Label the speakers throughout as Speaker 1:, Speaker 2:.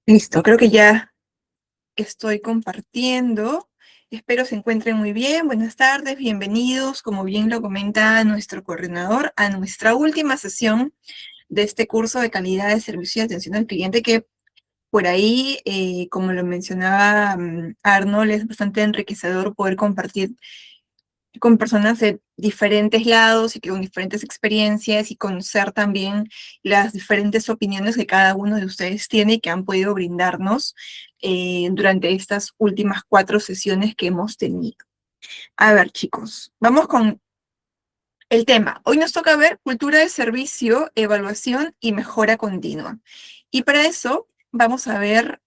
Speaker 1: Listo, creo que ya estoy compartiendo. Espero se encuentren muy bien. Buenas tardes, bienvenidos, como bien lo comenta nuestro coordinador, a nuestra última sesión de este curso de calidad de servicio y atención al cliente que por ahí, como lo mencionaba Arnold, es bastante enriquecedor poder compartir con personas de diferentes lados y que con diferentes experiencias y conocer también las diferentes opiniones que cada uno de ustedes tiene y que han podido brindarnos durante estas últimas 4 sesiones que hemos tenido. A ver, chicos, vamos con el tema. Hoy nos toca ver cultura de servicio, evaluación y mejora continua. Y para eso vamos a ver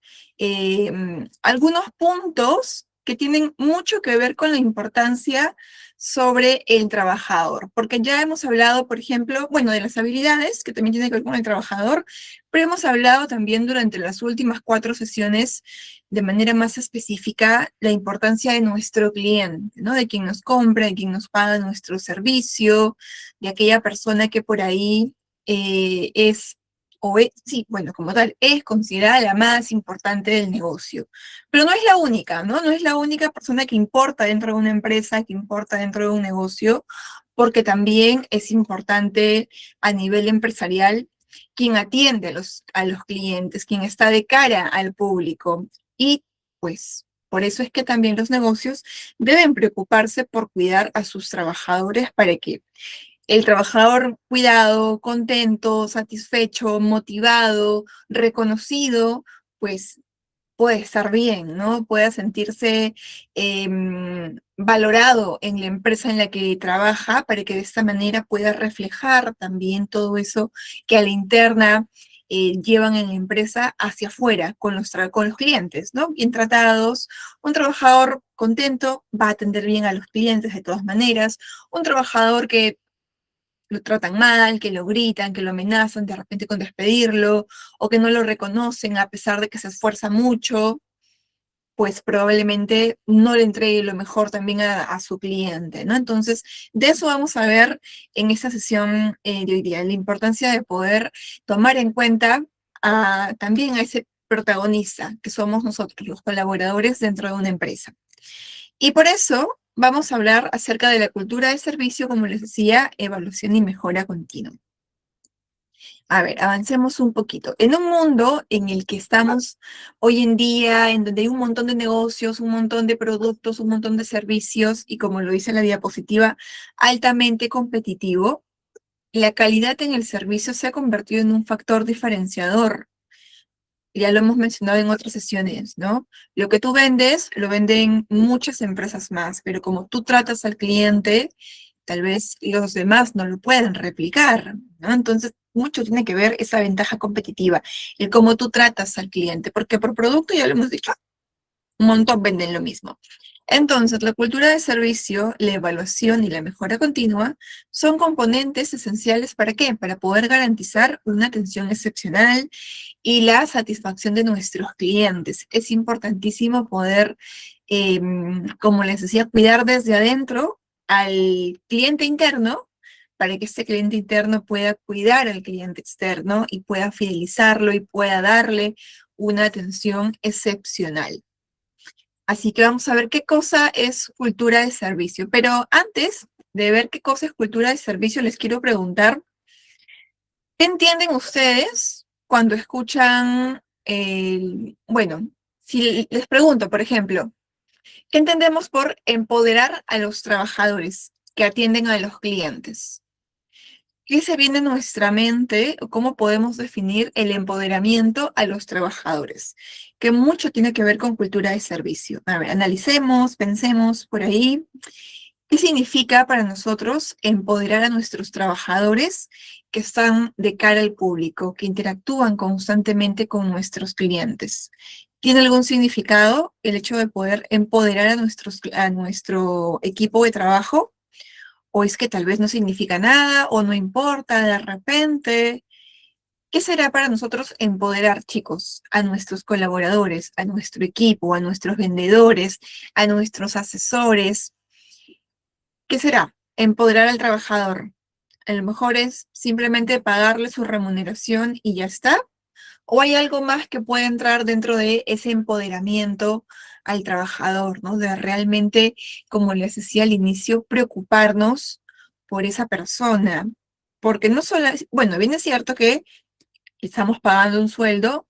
Speaker 1: algunos puntos que tienen mucho que ver con la importancia sobre el trabajador, porque ya hemos hablado, por ejemplo, bueno, de las habilidades, que también tienen que ver con el trabajador, pero hemos hablado también durante las últimas 4 sesiones de manera más específica la importancia de nuestro cliente, ¿no? De quien nos compra, de quien nos paga nuestro servicio, de aquella persona que por ahí es, o es, sí, bueno, como tal, es considerada la más importante del negocio. Pero no es la única, ¿no? No es la única persona que importa dentro de una empresa, que importa dentro de un negocio, porque también es importante a nivel empresarial quien atiende a los clientes, quien está de cara al público. Y pues por eso es que también los negocios deben preocuparse por cuidar a sus trabajadores para que el trabajador cuidado, contento, satisfecho, motivado, reconocido, pues puede estar bien, ¿no? Pueda sentirse valorado en la empresa en la que trabaja para que de esta manera pueda reflejar también todo eso que a la interna llevan en la empresa hacia afuera con los clientes, ¿no? Bien tratados, un trabajador contento va a atender bien a los clientes de todas maneras, un trabajador que lo tratan mal, que lo gritan, que lo amenazan de repente con despedirlo, o que no lo reconocen a pesar de que se esfuerza mucho, pues probablemente no le entregue lo mejor también a su cliente, ¿no? Entonces, de eso vamos a ver en esta sesión de hoy día, la importancia de poder tomar en cuenta también a ese protagonista que somos nosotros, los colaboradores dentro de una empresa. Y por eso vamos a hablar acerca de la cultura de servicio, como les decía, evaluación y mejora continua. A ver, avancemos un poquito. En un mundo en el que estamos hoy en día, en donde hay un montón de negocios, un montón de productos, un montón de servicios, y como lo dice la diapositiva, altamente competitivo, la calidad en el servicio se ha convertido en un factor diferenciador. Ya lo hemos mencionado en otras sesiones, ¿no? Lo que tú vendes, lo venden muchas empresas más, pero como tú tratas al cliente, tal vez los demás no lo pueden replicar, ¿no? Entonces, mucho tiene que ver esa ventaja competitiva, el cómo tú tratas al cliente, porque por producto, ya lo hemos dicho, un montón venden lo mismo. Entonces, la cultura de servicio, la evaluación y la mejora continua son componentes esenciales ¿para qué? Para poder garantizar una atención excepcional y la satisfacción de nuestros clientes. Es importantísimo poder, como les decía, cuidar desde adentro al cliente interno para que este cliente interno pueda cuidar al cliente externo y pueda fidelizarlo y pueda darle una atención excepcional. Así que vamos a ver qué cosa es cultura de servicio. Pero antes de ver qué cosa es cultura de servicio, les quiero preguntar, ¿qué entienden ustedes cuando escuchan bueno, si les pregunto, por ejemplo, ¿qué entendemos por empoderar a los trabajadores que atienden a los clientes? ¿Qué se viene en nuestra mente o cómo podemos definir el empoderamiento a los trabajadores? Que mucho tiene que ver con cultura de servicio. A ver, analicemos, pensemos por ahí. ¿Qué significa para nosotros empoderar a nuestros trabajadores que están de cara al público, que interactúan constantemente con nuestros clientes? ¿Tiene algún significado el hecho de poder empoderar a nuestro equipo de trabajo? ¿O es que tal vez no significa nada o no importa de repente? ¿Qué será para nosotros empoderar, chicos, a nuestros colaboradores, a nuestro equipo, a nuestros vendedores, a nuestros asesores? ¿Qué será? Empoderar al trabajador. A lo mejor es simplemente pagarle su remuneración y ya está. ¿O hay algo más que puede entrar dentro de ese empoderamiento al trabajador, ¿no? De realmente, como les decía al inicio, preocuparnos por esa persona. Porque no solo, bueno, bien es cierto que estamos pagando un sueldo,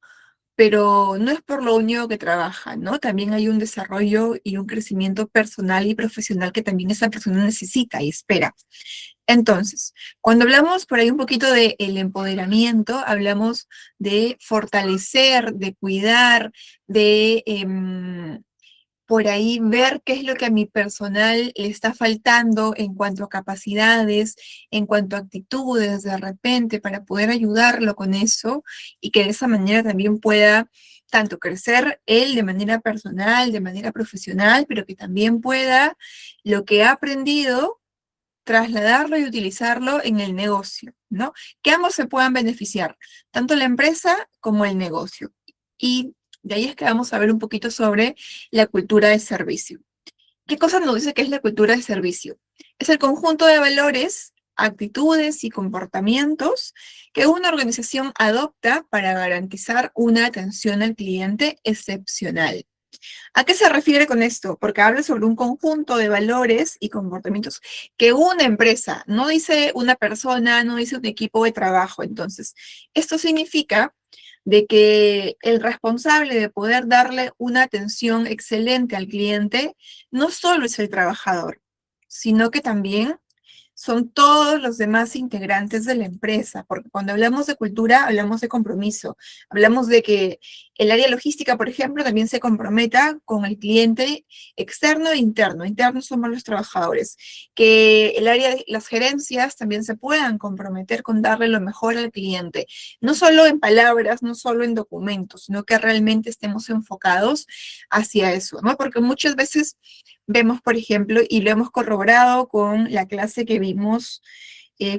Speaker 1: pero no es por lo único que trabaja, ¿no? También hay un desarrollo y un crecimiento personal y profesional que también esa persona necesita y espera. Entonces, cuando hablamos por ahí un poquito de el empoderamiento, hablamos de fortalecer, de cuidar, de por ahí ver qué es lo que a mi personal le está faltando en cuanto a capacidades, en cuanto a actitudes de repente, para poder ayudarlo con eso y que de esa manera también pueda tanto crecer él de manera personal, de manera profesional, pero que también pueda lo que ha aprendido trasladarlo y utilizarlo en el negocio, ¿no? Que ambos se puedan beneficiar, tanto la empresa como el negocio. Y de ahí es que vamos a ver un poquito sobre la cultura de servicio. ¿Qué cosa nos dice que es la cultura de servicio? Es el conjunto de valores, actitudes y comportamientos que una organización adopta para garantizar una atención al cliente excepcional. ¿A qué se refiere con esto? Porque habla sobre un conjunto de valores y comportamientos que una empresa, no dice una persona, no dice un equipo de trabajo. Entonces, esto significa de que el responsable de poder darle una atención excelente al cliente no solo es el trabajador, sino que también son todos los demás integrantes de la empresa, porque cuando hablamos de cultura, hablamos de compromiso, hablamos de que el área logística, por ejemplo, también se comprometa con el cliente externo e interno. Internos somos los trabajadores. Que el área de las gerencias también se puedan comprometer con darle lo mejor al cliente. No solo en palabras, no solo en documentos, sino que realmente estemos enfocados hacia eso, ¿no? Porque muchas veces vemos, por ejemplo, y lo hemos corroborado con la clase que vimos,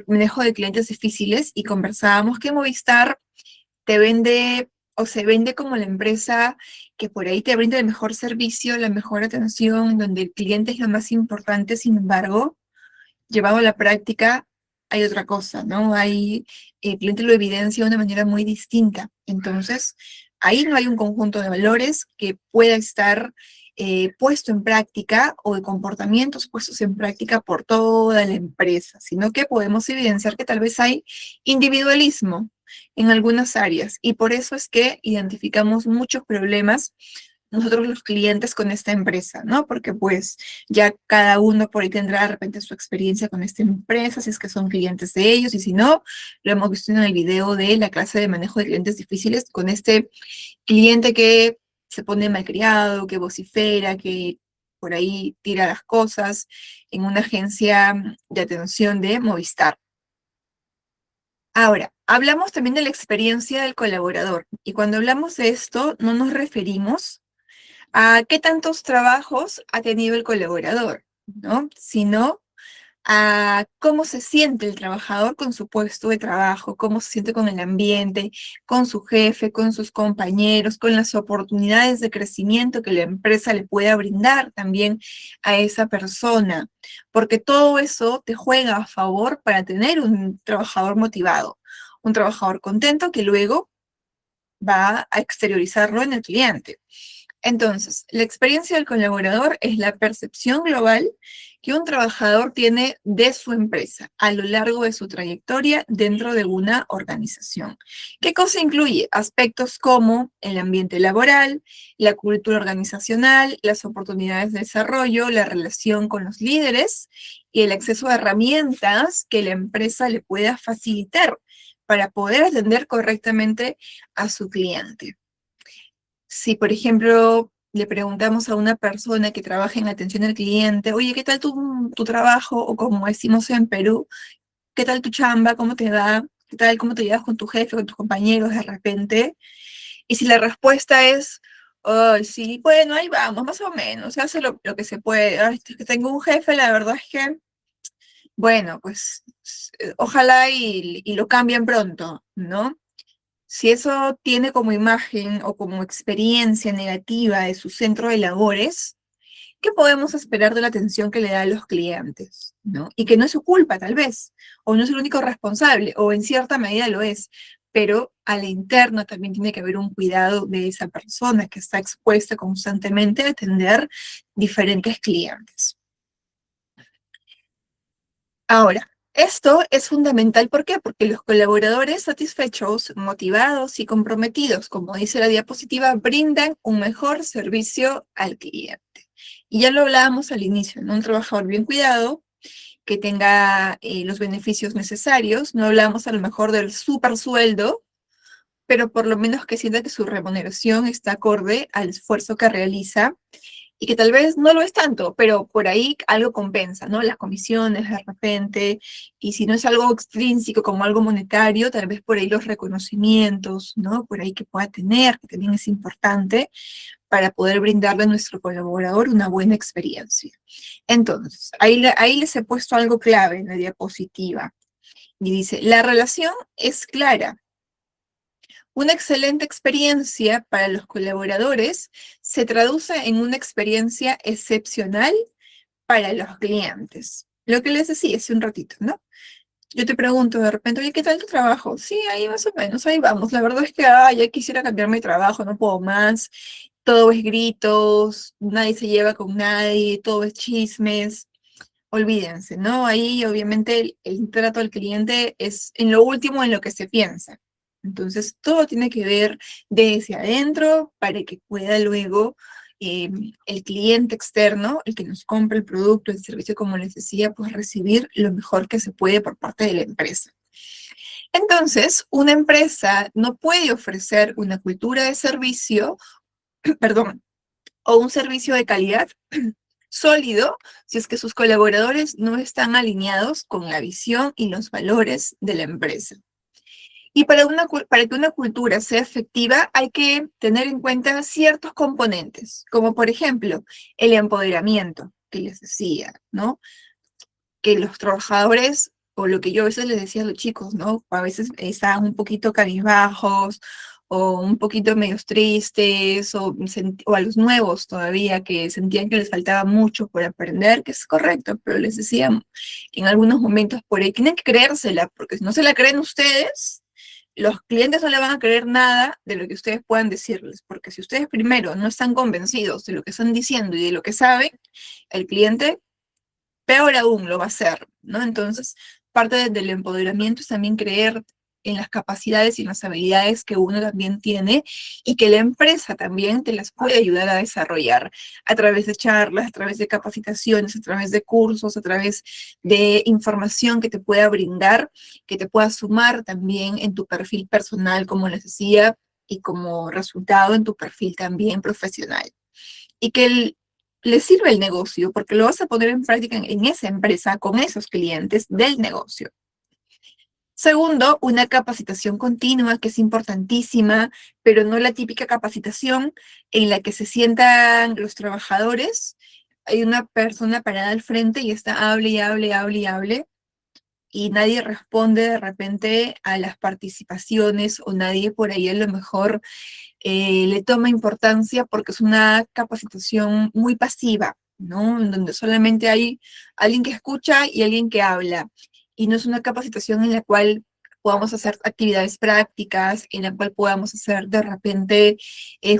Speaker 1: manejo de clientes difíciles, y conversábamos que Movistar te vende o se vende como la empresa que por ahí te brinda el mejor servicio, la mejor atención, donde el cliente es lo más importante. Sin embargo, llevado a la práctica, hay otra cosa, ¿no? El cliente lo evidencia de una manera muy distinta. Entonces, ahí no hay un conjunto de valores que pueda estar puesto en práctica, o de comportamientos puestos en práctica por toda la empresa, sino que podemos evidenciar que tal vez hay individualismo en algunas áreas, y por eso es que identificamos muchos problemas nosotros los clientes con esta empresa, ¿no? Porque pues ya cada uno por ahí tendrá de repente su experiencia con esta empresa, si es que son clientes de ellos, y si no, lo hemos visto en el video de la clase de manejo de clientes difíciles, con este cliente que se pone malcriado, que vocifera, que por ahí tira las cosas en una agencia de atención de Movistar. Ahora, hablamos también de la experiencia del colaborador, y cuando hablamos de esto no nos referimos a qué tantos trabajos ha tenido el colaborador, ¿no? Sino a cómo se siente el trabajador con su puesto de trabajo, cómo se siente con el ambiente, con su jefe, con sus compañeros, con las oportunidades de crecimiento que la empresa le pueda brindar también a esa persona, porque todo eso te juega a favor para tener un trabajador motivado, un trabajador contento que luego va a exteriorizarlo en el cliente. Entonces, la experiencia del colaborador es la percepción global que un trabajador tiene de su empresa a lo largo de su trayectoria dentro de una organización. ¿Qué cosa incluye? Aspectos como el ambiente laboral, la cultura organizacional, las oportunidades de desarrollo, la relación con los líderes y el acceso a herramientas que la empresa le pueda facilitar para poder atender correctamente a su cliente. Si, por ejemplo, le preguntamos a una persona que trabaja en atención al cliente, oye, ¿qué tal tu trabajo? O como decimos en Perú, ¿qué tal tu chamba? ¿Cómo te da? ¿Qué tal? ¿Cómo te llevas con tu jefe, con tus compañeros de repente? Y si la respuesta es, "Ay, sí, bueno, ahí vamos, más o menos, se hace lo que se puede. Ay, es que tengo un jefe, la verdad es que, bueno, pues ojalá y lo cambien pronto, ¿no? Si eso tiene como imagen o como experiencia negativa de su centro de labores, ¿qué podemos esperar de la atención que le da a los clientes? ¿No? Y que no es su culpa, tal vez, o no es el único responsable, o en cierta medida lo es, pero a la interna también tiene que haber un cuidado de esa persona que está expuesta constantemente a atender diferentes clientes. Ahora, esto es fundamental, ¿por qué? Porque los colaboradores satisfechos, motivados y comprometidos, como dice la diapositiva, brindan un mejor servicio al cliente. Y ya lo hablábamos al inicio, ¿no? Un trabajador bien cuidado, que tenga los beneficios necesarios. No hablamos a lo mejor del super sueldo, pero por lo menos que sienta que su remuneración está acorde al esfuerzo que realiza y que tal vez no lo es tanto, pero por ahí algo compensa, ¿no? Las comisiones de repente, y si no es algo extrínseco como algo monetario, tal vez por ahí los reconocimientos, ¿no? Por ahí que pueda tener, que también es importante para poder brindarle a nuestro colaborador una buena experiencia. Entonces, ahí les he puesto algo clave en la diapositiva. Y dice, la relación es clara. Una excelente experiencia para los colaboradores se traduce en una experiencia excepcional para los clientes. Lo que les decía hace un ratito, ¿no? Yo te pregunto de repente, oye, ¿qué tal tu trabajo? Sí, ahí más o menos, ahí vamos. La verdad es que ya quisiera cambiar mi trabajo, no puedo más. Todo es gritos, nadie se lleva con nadie, todo es chismes. Olvídense, ¿no? Ahí obviamente el trato al cliente es en lo último en lo que se piensa. Entonces, todo tiene que ver desde adentro para que pueda luego el cliente externo, el que nos compra el producto, el servicio, como les decía, pues recibir lo mejor que se puede por parte de la empresa. Entonces, una empresa no puede ofrecer una cultura de servicio, perdón, o un servicio de calidad sólido si es que sus colaboradores no están alineados con la visión y los valores de la empresa. Y para que una cultura sea efectiva hay que tener en cuenta ciertos componentes, como por ejemplo el empoderamiento que les decía, ¿no? Que los trabajadores, o lo que yo a veces les decía a los chicos, ¿no? A veces estaban un poquito cabizbajos, o un poquito medios tristes, o a los nuevos todavía, que sentían que les faltaba mucho por aprender, que es correcto, pero les decía en algunos momentos por ahí, tienen que creérsela, porque si no se la creen ustedes, los clientes no le van a creer nada de lo que ustedes puedan decirles, porque si ustedes primero no están convencidos de lo que están diciendo y de lo que saben, el cliente peor aún lo va a hacer, ¿no? Entonces, parte del empoderamiento es también creer en las capacidades y en las habilidades que uno también tiene y que la empresa también te las puede ayudar a desarrollar a través de charlas, a través de capacitaciones, a través de cursos, a través de información que te pueda brindar, que te pueda sumar también en tu perfil personal, como les decía, y como resultado en tu perfil también profesional. Y que le sirve el negocio, porque lo vas a poner en práctica en esa empresa, con esos clientes del negocio. Segundo, una capacitación continua que es importantísima, pero no la típica capacitación en la que se sientan los trabajadores, hay una persona parada al frente y está hable y hable y hable y hable, y nadie responde de repente a las participaciones o nadie por ahí a lo mejor le toma importancia porque es una capacitación muy pasiva, ¿no? En donde solamente hay alguien que escucha y alguien que habla. Y no es una capacitación en la cual podamos hacer actividades prácticas, en la cual podamos hacer de repente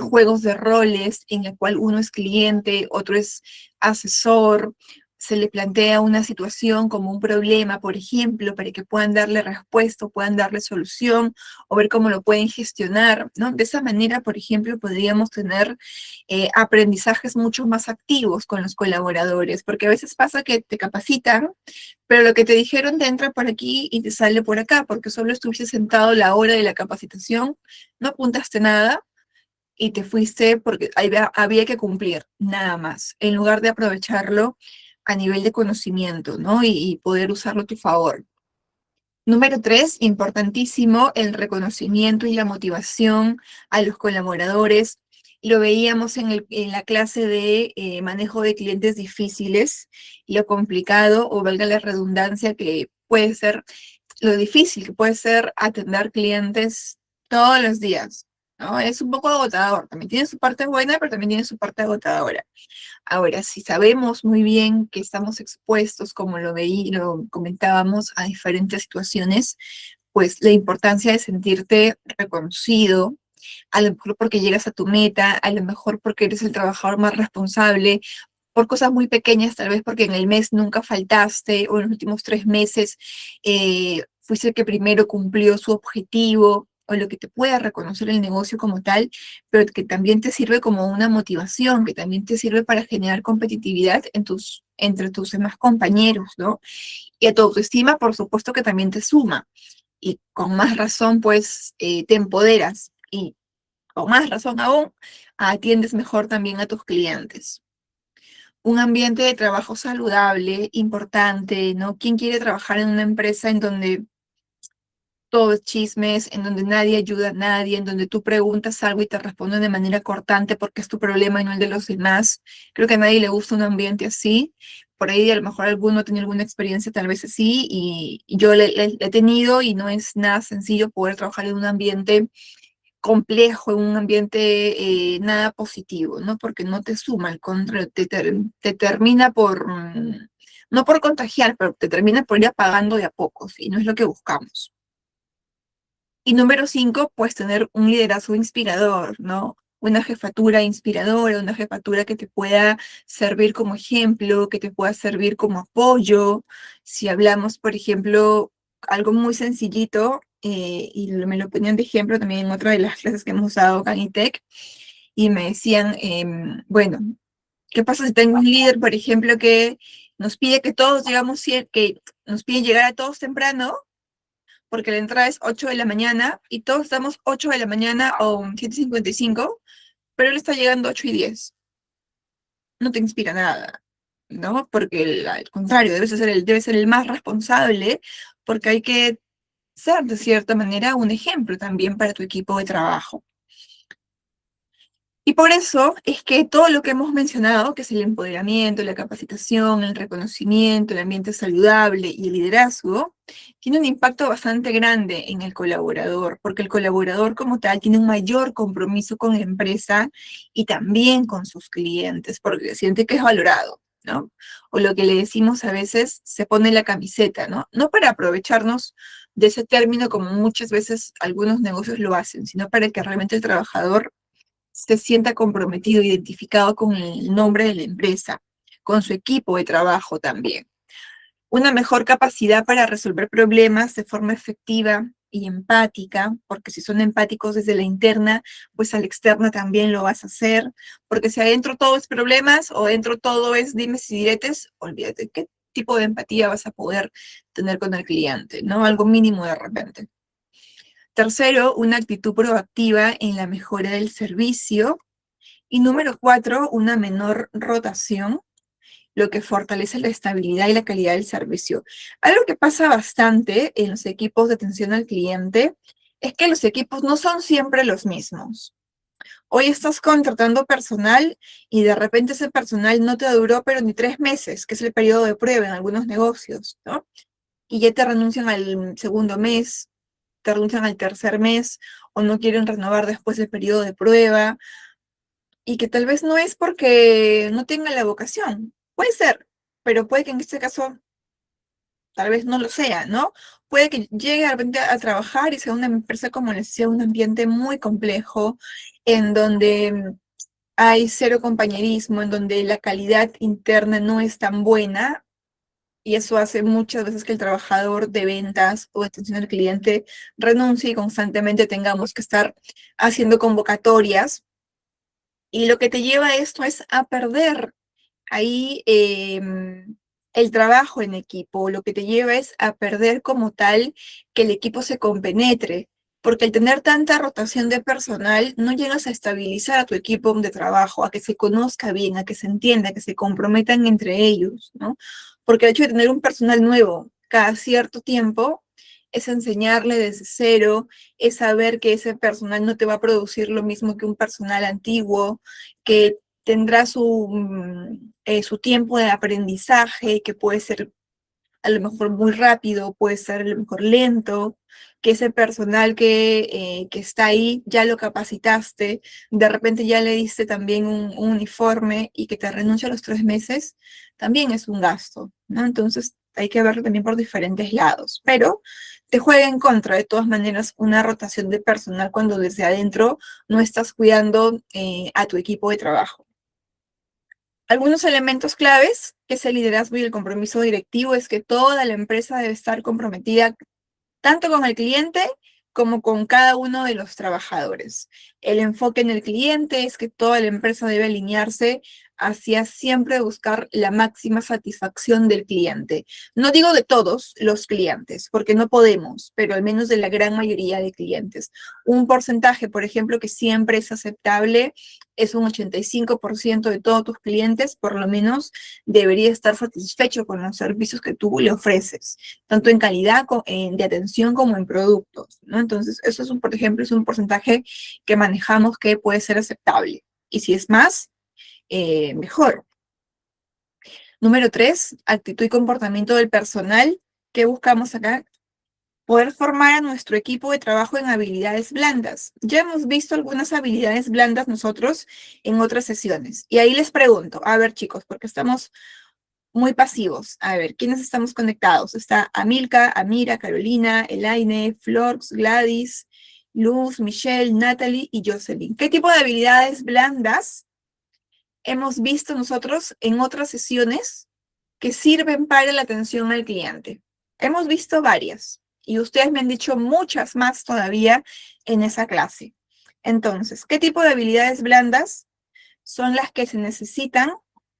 Speaker 1: juegos de roles, en la cual uno es cliente, otro es asesor, se le plantea una situación como un problema, por ejemplo, para que puedan darle respuesta, puedan darle solución, o ver cómo lo pueden gestionar, ¿no? De esa manera, por ejemplo, podríamos tener aprendizajes mucho más activos con los colaboradores, porque a veces pasa que te capacitan, pero lo que te dijeron te entra por aquí y te sale por acá, porque solo estuviste sentado la hora de la capacitación, no apuntaste nada, y te fuiste porque había que cumplir, nada más, en lugar de aprovecharlo a nivel de conocimiento, ¿no? Y poder usarlo a tu favor. Número tres, importantísimo, el reconocimiento y la motivación a los colaboradores. Lo veíamos en la clase de manejo de clientes difíciles, lo complicado, o valga la redundancia, que puede ser lo difícil, que puede ser atender clientes todos los días, ¿no? Es un poco agotador, también tiene su parte buena, pero también tiene su parte agotadora. Ahora, si sabemos muy bien que estamos expuestos, como lo comentábamos, a diferentes situaciones, pues la importancia de sentirte reconocido, a lo mejor porque llegas a tu meta, a lo mejor porque eres el trabajador más responsable, por cosas muy pequeñas, tal vez porque en el mes nunca faltaste o en los últimos 3 meses fuiste el que primero cumplió su objetivo o lo que te pueda reconocer el negocio como tal, pero que también te sirve como una motivación, que también te sirve para generar competitividad entre tus demás compañeros, ¿no? Y a tu autoestima, por supuesto que también te suma. Y con más razón, pues, te empoderas. Y con más razón aún, atiendes mejor también a tus clientes. Un ambiente de trabajo saludable, importante, ¿no? ¿Quién quiere trabajar en una empresa en donde todo es chismes, en donde nadie ayuda a nadie, en donde tú preguntas algo y te responden de manera cortante porque es tu problema y no el de los demás? Creo que a nadie le gusta un ambiente así. Por ahí a lo mejor alguno tiene alguna experiencia tal vez así y yo la he tenido y no es nada sencillo poder trabajar en un ambiente complejo, en un ambiente nada positivo, ¿no? Porque no te suma, al contrario, te termina por, no por contagiar, pero te termina por ir apagando de a pocos y no es lo que buscamos. Y número 5, pues tener un liderazgo inspirador, ¿no? Una jefatura inspiradora, una jefatura que te pueda servir como ejemplo, que te pueda servir como apoyo. Si hablamos, por ejemplo, algo muy sencillito, y me lo ponían de ejemplo también en otra de las clases que hemos dado acá en ITEC, y me decían, bueno, ¿qué pasa si tengo un líder, por ejemplo, que nos pide que todos llegamos, que nos pide llegar a todos temprano, porque la entrada es 8 de la mañana y todos estamos 8 de la mañana o 7:55, pero él está llegando 8:10? No te inspira nada, ¿no? Porque al contrario, debe ser el más responsable, porque hay que ser de cierta manera un ejemplo también para tu equipo de trabajo. Y por eso es que todo lo que hemos mencionado, que es el empoderamiento, la capacitación, el reconocimiento, el ambiente saludable y el liderazgo, tiene un impacto bastante grande en el colaborador, porque el colaborador como tal tiene un mayor compromiso con la empresa y también con sus clientes, porque siente que es valorado, ¿no? O lo que le decimos a veces, se pone la camiseta, ¿no? No para aprovecharnos de ese término como muchas veces algunos negocios lo hacen, sino para que realmente el trabajador se sienta comprometido, identificado con el nombre de la empresa, con su equipo de trabajo también. Una mejor capacidad para resolver problemas de forma efectiva y empática, porque si son empáticos desde la interna, pues a la externa también lo vas a hacer, porque si adentro todo es problemas o adentro todo es dimes y diretes, olvídate qué tipo de empatía vas a poder tener con el cliente, ¿no? Algo mínimo de repente. Tercero, una actitud proactiva en la mejora del servicio. Y número 4, una menor rotación, lo que fortalece la estabilidad y la calidad del servicio. Algo que pasa bastante en los equipos de atención al cliente es que los equipos no son siempre los mismos. Hoy estás contratando personal y de repente ese personal no te duró pero ni 3 meses, que es el periodo de prueba en algunos negocios, ¿no? Y ya te renuncian al segundo mes, te renuncian al tercer mes o no quieren renovar después del periodo de prueba y que tal vez no es porque no tenga la vocación. Puede ser, pero puede que en este caso tal vez no lo sea, ¿no? Puede que llegue de repente a trabajar y sea una empresa, como les decía, un ambiente muy complejo, en donde hay cero compañerismo, en donde la calidad interna no es tan buena, y eso hace muchas veces que el trabajador de ventas o de atención al cliente renuncie y constantemente tengamos que estar haciendo convocatorias. Y lo que te lleva a esto es a perder ahí el trabajo en equipo. Lo que te lleva es a perder como tal que el equipo se compenetre, porque al tener tanta rotación de personal, no llegas a estabilizar a tu equipo de trabajo, a que se conozca bien, a que se entienda, a que se comprometan entre ellos, ¿no? Porque el hecho de tener un personal nuevo cada cierto tiempo es enseñarle desde cero, es saber que ese personal no te va a producir lo mismo que un personal antiguo, que tendrá su tiempo de aprendizaje, que puede ser a lo mejor muy rápido, puede ser a lo mejor lento, que ese personal que está ahí ya lo capacitaste, de repente ya le diste también un uniforme y que te renuncia a los 3 meses, también es un gasto, ¿no? Entonces hay que verlo también por diferentes lados, pero te juega en contra de todas maneras una rotación de personal cuando desde adentro no estás cuidando a tu equipo de trabajo. Algunos elementos claves, que es el liderazgo y el compromiso directivo, es que toda la empresa debe estar comprometida tanto con el cliente como con cada uno de los trabajadores. El enfoque en el cliente es que toda la empresa debe alinearse hacia siempre buscar la máxima satisfacción del cliente. No digo de todos los clientes, porque no podemos, pero al menos de la gran mayoría de clientes. Un porcentaje, por ejemplo, que siempre es aceptable es un 85% de todos tus clientes, por lo menos debería estar satisfecho con los servicios que tú le ofreces, tanto en calidad de atención como en productos, ¿no? Entonces, eso es por ejemplo, es un porcentaje que manejamos que puede ser aceptable. Y si es más, mejor. Número 3, actitud y comportamiento del personal. ¿Qué buscamos acá? Poder formar a nuestro equipo de trabajo en habilidades blandas. Ya hemos visto algunas habilidades blandas nosotros en otras sesiones. Y ahí les pregunto, a ver chicos, porque estamos muy pasivos. A ver, ¿quiénes estamos conectados? Está Amilca, Amira, Carolina, Elaine, Florx, Gladys, Luz, Michelle, Natalie y Jocelyn. ¿Qué tipo de habilidades blandas hemos visto nosotros en otras sesiones que sirven para la atención al cliente? Hemos visto varias y ustedes me han dicho muchas más todavía en esa clase. Entonces, ¿qué tipo de habilidades blandas son las que se necesitan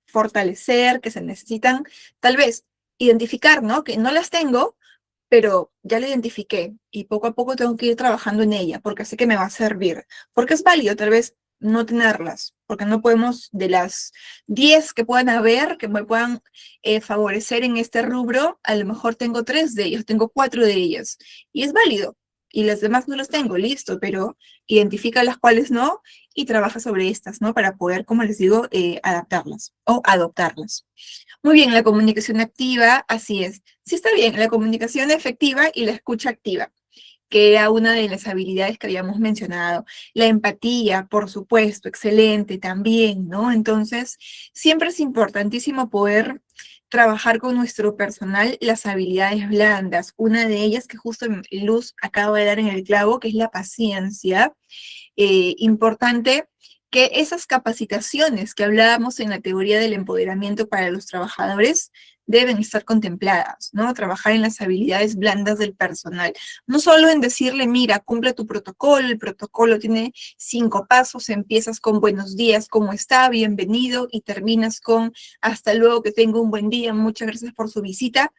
Speaker 1: fortalecer, que se necesitan tal vez identificar, ¿no? Que no las tengo, pero ya la identifiqué y poco a poco tengo que ir trabajando en ella porque sé que me va a servir, porque es válido tal vez no tenerlas, porque no podemos, de las 10 que puedan haber, que me puedan favorecer en este rubro, a lo mejor tengo 3 de ellas, tengo 4 de ellas, y es válido, y las demás no las tengo, listo, pero identifica las cuales no, y trabaja sobre estas, ¿no? Para poder, como les digo, adaptarlas o adoptarlas. Muy bien, la comunicación activa, así es. Sí está bien, la comunicación efectiva y la escucha activa, que era una de las habilidades que habíamos mencionado. La empatía, por supuesto, excelente también, ¿no? Entonces, siempre es importantísimo poder trabajar con nuestro personal las habilidades blandas. Una de ellas que justo Luz acaba de dar en el clavo, que es la paciencia. Importante que esas capacitaciones que hablábamos en la teoría del empoderamiento para los trabajadores deben estar contempladas, ¿no? Trabajar en las habilidades blandas del personal. No solo en decirle, mira, cumple tu protocolo, el protocolo tiene 5 pasos, empiezas con buenos días, ¿cómo está? Bienvenido, y terminas con hasta luego, que tenga un buen día, muchas gracias por su visita.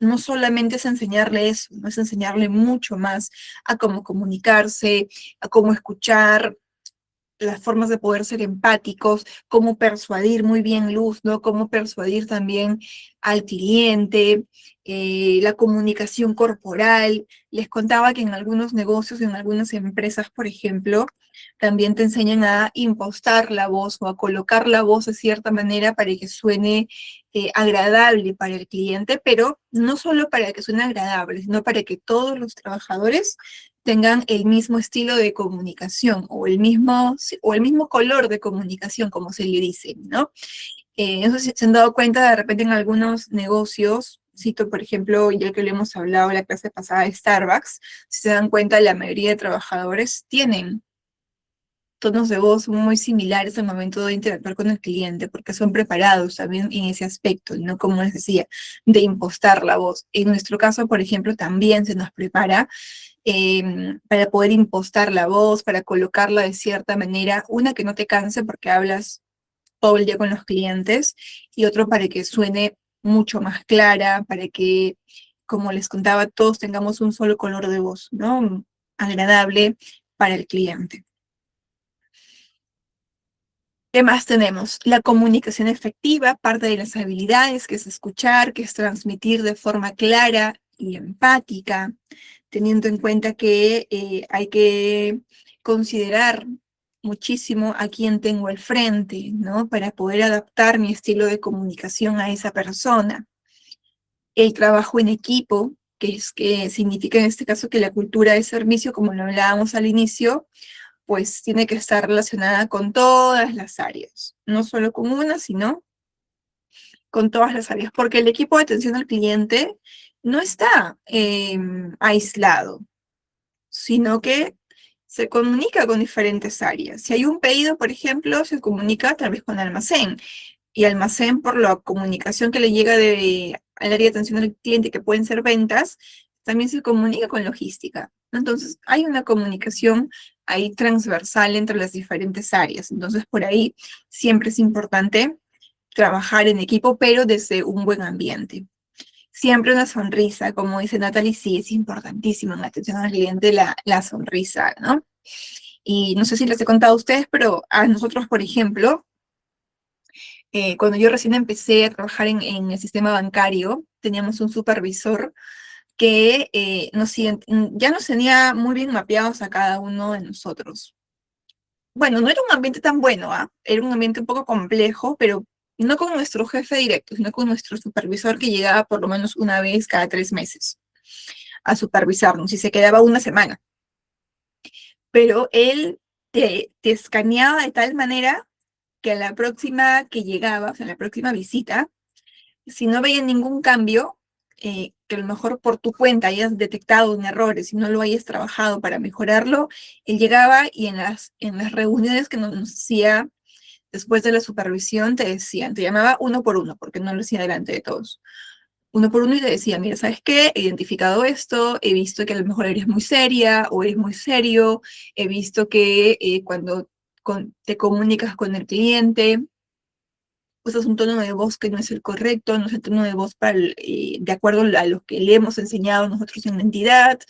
Speaker 1: No solamente es enseñarle eso, no es enseñarle mucho más a cómo comunicarse, a cómo escuchar, las formas de poder ser empáticos, cómo persuadir muy bien Luz, ¿no? Cómo persuadir también al cliente, la comunicación corporal. Les contaba que en algunos negocios, en algunas empresas, por ejemplo, también te enseñan a impostar la voz o a colocar la voz de cierta manera para que suene agradable para el cliente, pero no solo para que suene agradable, sino para que todos los trabajadores tengan el mismo estilo de comunicación o el mismo color de comunicación, como se le dice, ¿no? Eso se han dado cuenta de repente en algunos negocios, cito por ejemplo, ya que le hemos hablado en la clase pasada de Starbucks, si se dan cuenta, la mayoría de trabajadores tienen tonos de voz muy similares al momento de interactuar con el cliente, porque son preparados también en ese aspecto, ¿no? Como les decía, de impostar la voz. En nuestro caso, por ejemplo, también se nos prepara para poder impostar la voz, para colocarla de cierta manera, una que no te canse porque hablas todo el día con los clientes, y otro para que suene mucho más clara, para que, como les contaba, todos tengamos un solo color de voz, ¿no? Agradable para el cliente. ¿Qué más tenemos? La comunicación efectiva, parte de las habilidades, que es escuchar, que es transmitir de forma clara y empática, teniendo en cuenta que hay que considerar muchísimo a quién tengo al frente, ¿no? Para poder adaptar mi estilo de comunicación a esa persona. El trabajo en equipo, que significa en este caso que la cultura de servicio, como lo hablábamos al inicio, pues tiene que estar relacionada con todas las áreas, no solo con una, sino con todas las áreas, porque el equipo de atención al cliente no está aislado, sino que se comunica con diferentes áreas. Si hay un pedido, por ejemplo, se comunica tal vez con almacén, y almacén por la comunicación que le llega al área de atención al cliente, que pueden ser ventas, también se comunica con logística. Entonces, hay una comunicación ahí transversal entre las diferentes áreas. Entonces, por ahí siempre es importante trabajar en equipo, pero desde un buen ambiente. Siempre una sonrisa, como dice Natalie, sí, es importantísimo en la atención al cliente la sonrisa, ¿no? Y no sé si les he contado a ustedes, pero a nosotros, por ejemplo, cuando yo recién empecé a trabajar en el sistema bancario, teníamos un supervisor que ya nos tenía muy bien mapeados a cada uno de nosotros. Bueno, no era un ambiente tan bueno, ¿ah? Era un ambiente un poco complejo, pero no con nuestro jefe directo, sino con nuestro supervisor, que llegaba por lo menos una vez cada 3 meses a supervisarnos y se quedaba una semana. Pero él te escaneaba de tal manera que a la próxima que llegaba, o sea, a la próxima visita, si no veía ningún cambio, que a lo mejor por tu cuenta hayas detectado un error y no lo hayas trabajado para mejorarlo, él llegaba y en las reuniones que nos hacía después de la supervisión te llamaba uno por uno, porque no lo hacía delante de todos. Uno por uno, y te decía: mira, ¿sabes qué? He identificado esto, he visto que a lo mejor eres muy seria o eres muy serio, he visto que cuando te comunicas con el cliente, usas un tono de voz que no es el correcto, no es el tono de voz de acuerdo a lo que le hemos enseñado nosotros en la entidad,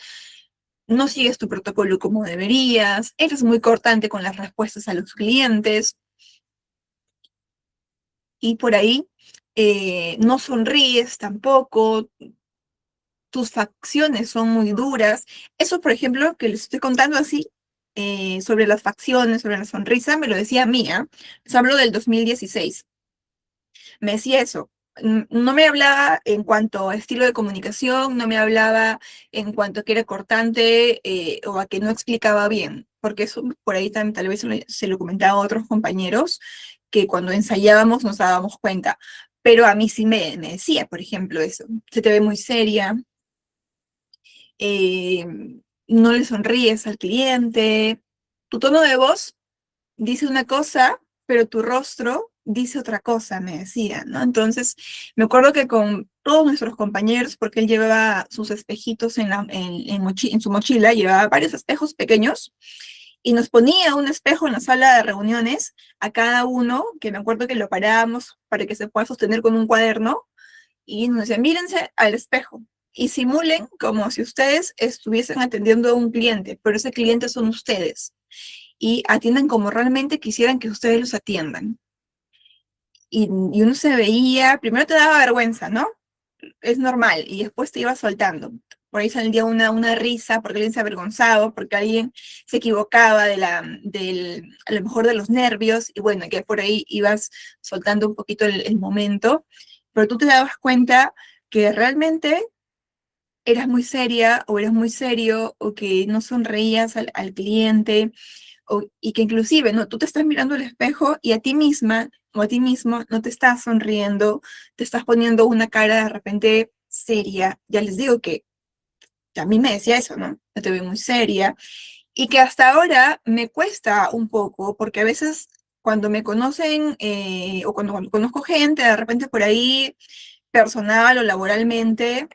Speaker 1: no sigues tu protocolo como deberías, eres muy cortante con las respuestas a los clientes, y por ahí no sonríes tampoco, tus facciones son muy duras. Eso, por ejemplo, que les estoy contando así, sobre las facciones, sobre la sonrisa, me lo decía Mía. Les hablo del 2016. Me decía eso. No me hablaba en cuanto a estilo de comunicación, no me hablaba en cuanto a que era cortante, o a que no explicaba bien, porque eso por ahí también tal vez se lo comentaba a otros compañeros, que cuando ensayábamos nos dábamos cuenta. Pero a mí sí me decía, por ejemplo, eso: se te ve muy seria, eh, no le sonríes al cliente, tu tono de voz dice una cosa, pero tu rostro dice otra cosa, me decía, ¿no? Entonces, me acuerdo que con todos nuestros compañeros, porque él llevaba sus espejitos en su mochila, llevaba varios espejos pequeños, y nos ponía un espejo en la sala de reuniones a cada uno, que me acuerdo que lo parábamos para que se pueda sostener con un cuaderno, y nos decía: mírense al espejo y simulen como si ustedes estuviesen atendiendo a un cliente, pero ese cliente son ustedes, y atiendan como realmente quisieran que ustedes los atiendan. Y uno se veía, primero te daba vergüenza, ¿no? Es normal, y después te iba soltando. Por ahí salía una risa porque alguien se avergonzaba, porque alguien se equivocaba a lo mejor de los nervios, y bueno, que por ahí ibas soltando un poquito el momento, pero tú te dabas cuenta que realmente eras muy seria o eras muy serio, o que no sonreías al cliente, y que inclusive, ¿no? Tú te estás mirando al espejo y a ti misma o a ti mismo no te estás sonriendo, te estás poniendo una cara de repente seria. Ya les digo que a mí me decía eso, ¿no? Yo te veo muy seria, y que hasta ahora me cuesta un poco, porque a veces cuando me conocen, o cuando conozco gente, de repente por ahí, personal o laboralmente,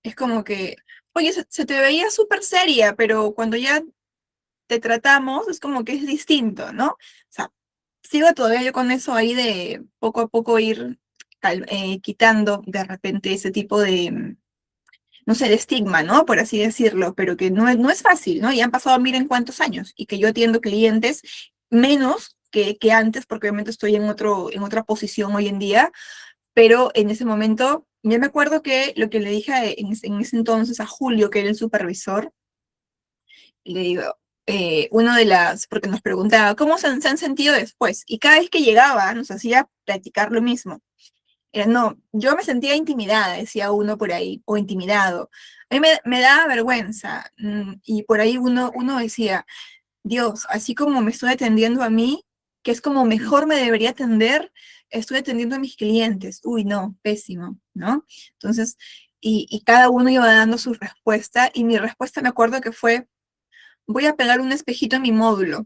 Speaker 1: es como que, oye, se te veía súper seria, pero cuando ya te tratamos, es como que es distinto, ¿no? O sea, sigo todavía yo con eso ahí de poco a poco ir quitando de repente ese tipo de, no sé, de estigma, ¿no? Por así decirlo, pero que no es fácil, ¿no? Y han pasado miren cuántos años, y que yo atiendo clientes menos que antes, porque obviamente estoy en otra posición hoy en día, pero en ese momento, ya me acuerdo que lo que le dije en ese entonces a Julio, que era el supervisor, le digo, porque nos preguntaba: ¿cómo se han sentido después? Y cada vez que llegaba nos hacía practicar lo mismo. Era: no, yo me sentía intimidada, decía uno por ahí, o intimidado. A mí me daba vergüenza, y por ahí uno decía: Dios, así como me estoy atendiendo a mí, que es como mejor me debería atender, estoy atendiendo a mis clientes. Uy, no, pésimo, ¿no? Entonces, y cada uno iba dando su respuesta, y mi respuesta me acuerdo que fue, voy a pegar un espejito en mi módulo.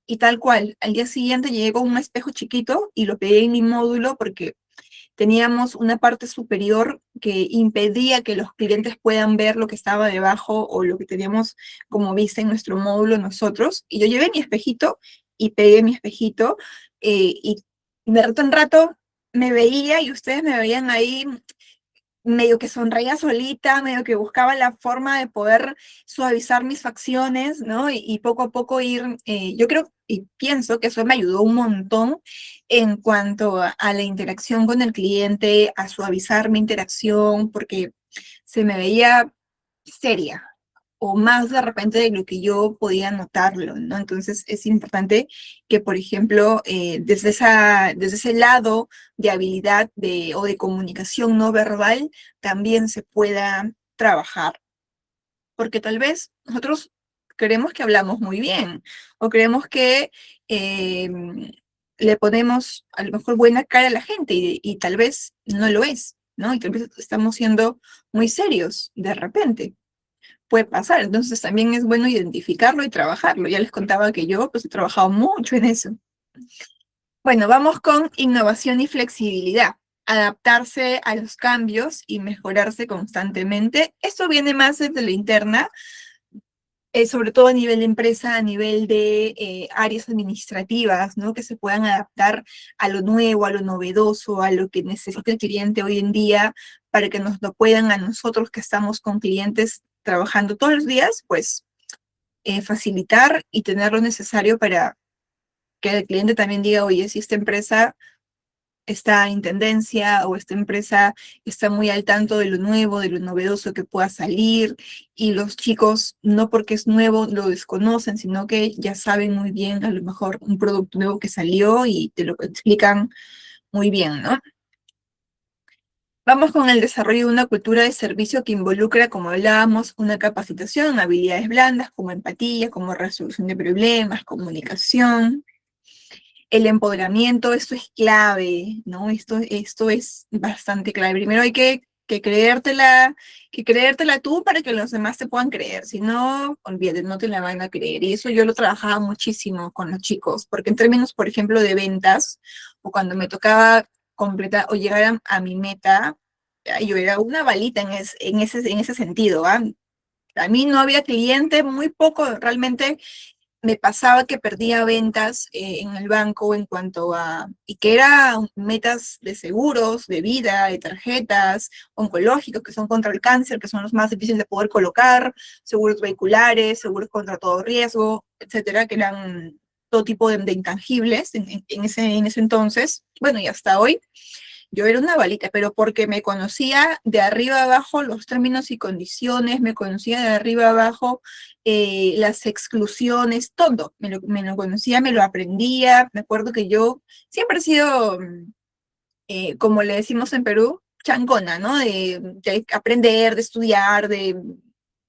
Speaker 1: Y tal cual, al día siguiente llegó un espejo chiquito y lo pegué en mi módulo porque teníamos una parte superior que impedía que los clientes puedan ver lo que estaba debajo o lo que teníamos como vista en nuestro módulo nosotros. Y yo llevé mi espejito y pegué mi espejito, y de rato en rato me veía y ustedes me veían ahí medio que sonreía solita, medio que buscaba la forma de poder suavizar mis facciones, ¿no? Y poco a poco ir, yo creo y pienso que eso me ayudó un montón en cuanto a la interacción con el cliente, a suavizar mi interacción, porque se me veía seria, o más de repente de lo que yo podía notarlo, ¿no? Entonces es importante que, por ejemplo, desde ese lado de habilidad o de comunicación no verbal, también se pueda trabajar, porque tal vez nosotros creemos que hablamos muy bien, o creemos que eh, le ponemos a lo mejor buena cara a la gente, y tal vez no lo es, ¿no? Y tal vez estamos siendo muy serios de repente, puede pasar. Entonces también es bueno identificarlo y trabajarlo. Ya les contaba que yo pues he trabajado mucho en eso. Bueno, vamos con innovación y flexibilidad. Adaptarse a los cambios y mejorarse constantemente. Esto viene más desde la interna, sobre todo a nivel de empresa, a nivel de áreas administrativas, ¿no? Que se puedan adaptar a lo nuevo, a lo novedoso, a lo que necesita el cliente hoy en día, para que nos lo puedan a nosotros que estamos con clientes trabajando todos los días, pues facilitar y tener lo necesario para que el cliente también diga, oye, si esta empresa está en tendencia, o esta empresa está muy al tanto de lo nuevo, de lo novedoso que pueda salir, y los chicos no porque es nuevo lo desconocen, sino que ya saben muy bien a lo mejor un producto nuevo que salió y te lo explican muy bien, ¿no? Vamos con el desarrollo de una cultura de servicio que involucra, como hablábamos, una capacitación, habilidades blandas como empatía, como resolución de problemas, comunicación, el empoderamiento. Esto es clave, ¿no? Esto es bastante clave. Primero hay que creértela tú para que los demás te puedan creer. Si no, olvídate, no te la van a creer. Y eso yo lo trabajaba muchísimo con los chicos, porque en términos, por ejemplo, de ventas, o cuando me tocaba completar o llegar a mi meta, yo era una balita en ese sentido, ¿ah? A mí no había cliente, muy poco realmente me pasaba que perdía ventas en el banco en cuanto a, y que eran metas de seguros, de vida, de tarjetas, oncológicos, que son contra el cáncer, que son los más difíciles de poder colocar, seguros vehiculares, seguros contra todo riesgo, etcétera, que eran todo tipo de intangibles en ese entonces, bueno, y hasta hoy. Yo era una balita, pero porque me conocía de arriba abajo los términos y condiciones, me conocía de arriba abajo las exclusiones, todo. Me lo conocía, me lo aprendía. Me acuerdo que yo siempre he sido, como le decimos en Perú, changona, ¿no? De aprender, de estudiar, de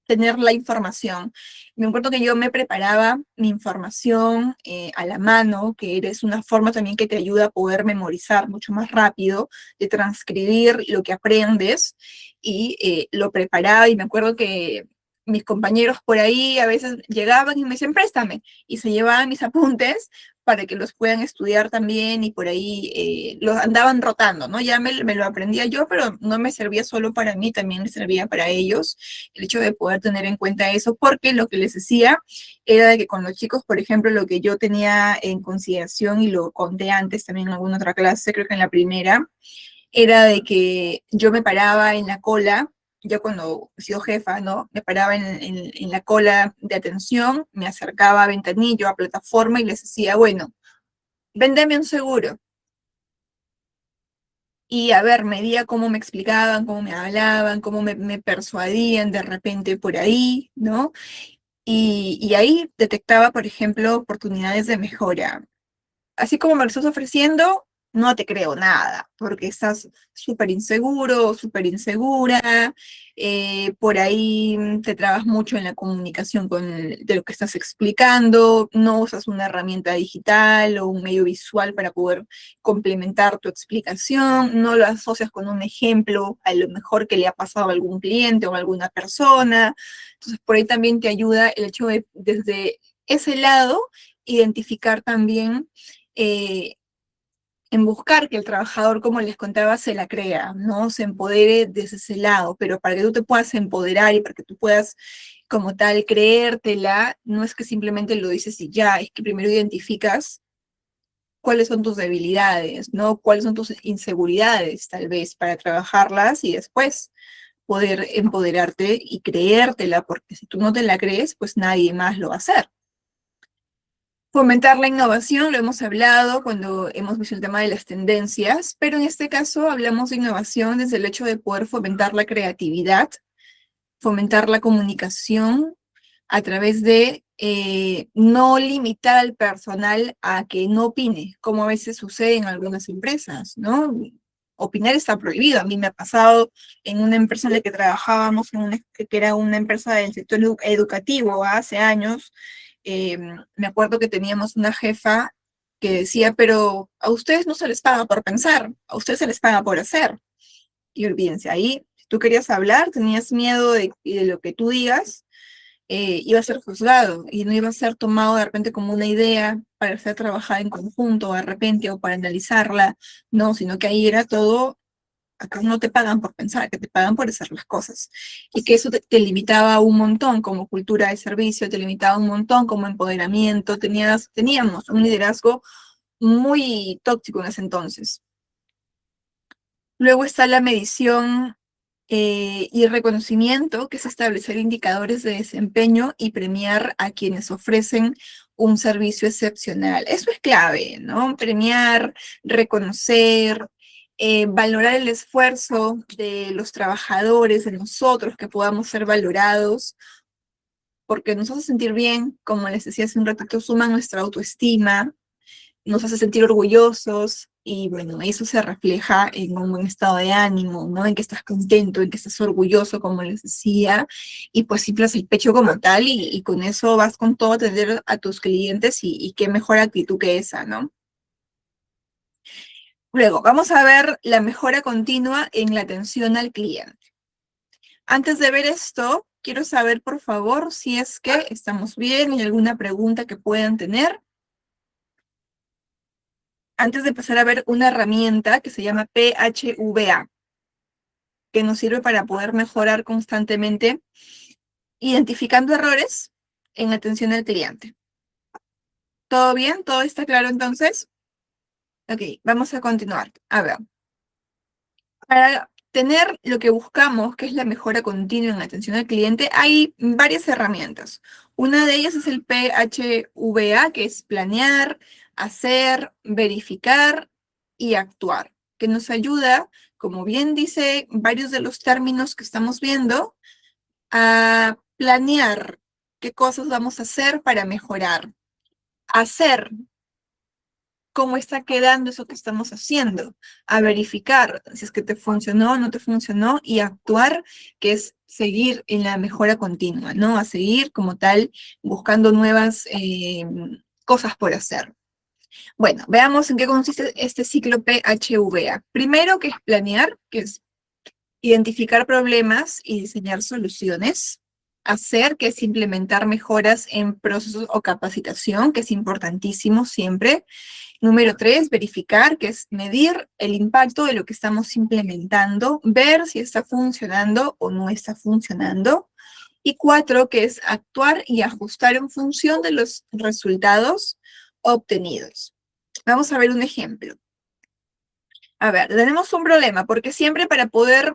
Speaker 1: tener la información. Me acuerdo que yo me preparaba mi información a la mano, que es una forma también que te ayuda a poder memorizar mucho más rápido, de transcribir lo que aprendes, y lo preparaba, y me acuerdo que mis compañeros por ahí a veces llegaban y me decían, préstame, y se llevaban mis apuntes para que los puedan estudiar también, y por ahí los andaban rotando, ¿no? Ya me lo aprendía yo, pero no me servía solo para mí, también me servía para ellos, el hecho de poder tener en cuenta eso, porque lo que les decía era de que con los chicos, por ejemplo, lo que yo tenía en consideración, y lo conté antes también en alguna otra clase, creo que en la primera, era de que yo me paraba en la cola, yo cuando he sido jefa, ¿no? Me paraba en la cola de atención, me acercaba a ventanillo, a plataforma, y les decía, bueno, véndeme un seguro. Y a ver, medía cómo me explicaban, cómo me hablaban, cómo me persuadían de repente por ahí, ¿no? Y ahí detectaba, por ejemplo, oportunidades de mejora. Así como me lo estás ofreciendo, no te creo nada, porque estás súper inseguro, súper insegura, por ahí te trabas mucho en la comunicación de lo que estás explicando, no usas una herramienta digital o un medio visual para poder complementar tu explicación, no lo asocias con un ejemplo a lo mejor que le ha pasado a algún cliente o a alguna persona. Entonces, por ahí también te ayuda el hecho de, desde ese lado, identificar también en buscar que el trabajador, como les contaba, se la crea, ¿no? Se empodere desde ese lado, pero para que tú te puedas empoderar y para que tú puedas, como tal, creértela, no es que simplemente lo dices y ya, es que primero identificas cuáles son tus debilidades, ¿no? Cuáles son tus inseguridades, tal vez, para trabajarlas y después poder empoderarte y creértela, porque si tú no te la crees, pues nadie más lo va a hacer. Fomentar la innovación, lo hemos hablado cuando hemos visto el tema de las tendencias, pero en este caso hablamos de innovación desde el hecho de poder fomentar la creatividad, fomentar la comunicación a través de no limitar al personal a que no opine, como a veces sucede en algunas empresas, ¿no? Opinar está prohibido. A mí me ha pasado en una empresa en la que trabajábamos, que era una empresa del sector educativo hace años. Me acuerdo que teníamos una jefa que decía, pero a ustedes no se les paga por pensar, a ustedes se les paga por hacer. Y olvídense, ahí, si tú querías hablar, tenías miedo de lo que tú digas, iba a ser juzgado y no iba a ser tomado de repente como una idea para ser trabajada en conjunto de repente o para analizarla, no, sino que ahí era todo, acá no te pagan por pensar, que te pagan por hacer las cosas. Y que eso te limitaba un montón como cultura de servicio, te limitaba un montón como empoderamiento, teníamos un liderazgo muy tóxico en ese entonces. Luego está la medición y el reconocimiento, que es establecer indicadores de desempeño y premiar a quienes ofrecen un servicio excepcional. Eso es clave, ¿no? Premiar, reconocer, valorar el esfuerzo de los trabajadores, de nosotros, que podamos ser valorados, porque nos hace sentir bien, como les decía hace un ratito, suma nuestra autoestima, nos hace sentir orgullosos y bueno, eso se refleja en un buen estado de ánimo, ¿no? En que estás contento, en que estás orgulloso, como les decía, y pues inflas el pecho como tal y con eso vas con todo a atender a tus clientes y qué mejor actitud que esa, ¿no? Luego, vamos a ver la mejora continua en la atención al cliente. Antes de ver esto, quiero saber, por favor, si es que estamos bien y alguna pregunta que puedan tener. Antes de empezar a ver una herramienta que se llama PHVA, que nos sirve para poder mejorar constantemente, identificando errores en atención al cliente. ¿Todo bien? ¿Todo está claro entonces? Ok, vamos a continuar. A ver, para tener lo que buscamos, que es la mejora continua en atención al cliente, hay varias herramientas. Una de ellas es el PHVA, que es planear, hacer, verificar y actuar, que nos ayuda, como bien dice varios de los términos que estamos viendo, a planear qué cosas vamos a hacer para mejorar, hacer cómo está quedando eso que estamos haciendo, a verificar si es que te funcionó o no te funcionó y actuar, que es seguir en la mejora continua, ¿no? A seguir como tal buscando nuevas cosas por hacer. Bueno, veamos en qué consiste este ciclo PHVA. Primero, que es planear, que es identificar problemas y diseñar soluciones. Hacer, que es implementar mejoras en procesos o capacitación, que es importantísimo siempre. Número 3, verificar, que es medir el impacto de lo que estamos implementando, ver si está funcionando o no está funcionando. Y 4, que es actuar y ajustar en función de los resultados obtenidos. Vamos a ver un ejemplo. A ver, tenemos un problema, porque siempre para poder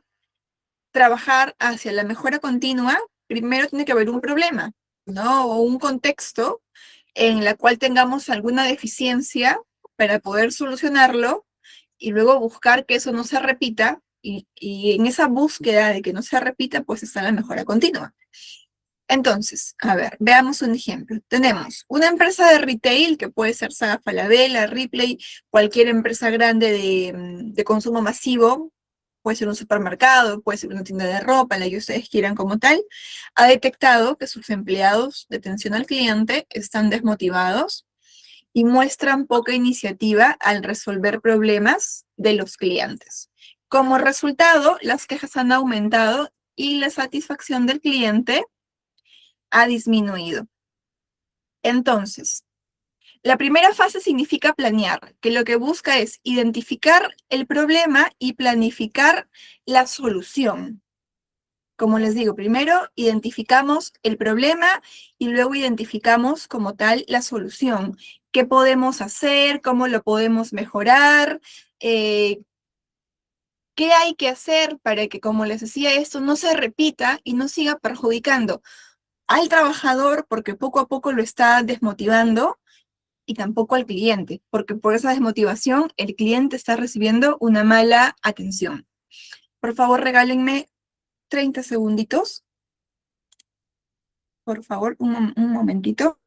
Speaker 1: trabajar hacia la mejora continua, primero tiene que haber un problema, ¿no? O un contexto en la cual tengamos alguna deficiencia para poder solucionarlo y luego buscar que eso no se repita y en esa búsqueda de que no se repita, pues está la mejora continua. Entonces, a ver, veamos un ejemplo. Tenemos una empresa de retail, que puede ser Saga Falabella, Ripley, cualquier empresa grande de consumo masivo, puede ser un supermercado, puede ser una tienda de ropa, la que ustedes quieran como tal, ha detectado que sus empleados de atención al cliente están desmotivados y muestran poca iniciativa al resolver problemas de los clientes. Como resultado, las quejas han aumentado y la satisfacción del cliente ha disminuido. Entonces, la primera fase significa planear, que lo que busca es identificar el problema y planificar la solución. Como les digo, primero identificamos el problema y luego identificamos como tal la solución. ¿Qué podemos hacer? ¿Cómo lo podemos mejorar? ¿Qué hay que hacer para que, como les decía, esto no se repita y no siga perjudicando al trabajador, porque poco a poco lo está desmotivando, y tampoco al cliente, porque por esa desmotivación el cliente está recibiendo una mala atención? Por favor, regálenme 30 segunditos. Por favor, un momentito.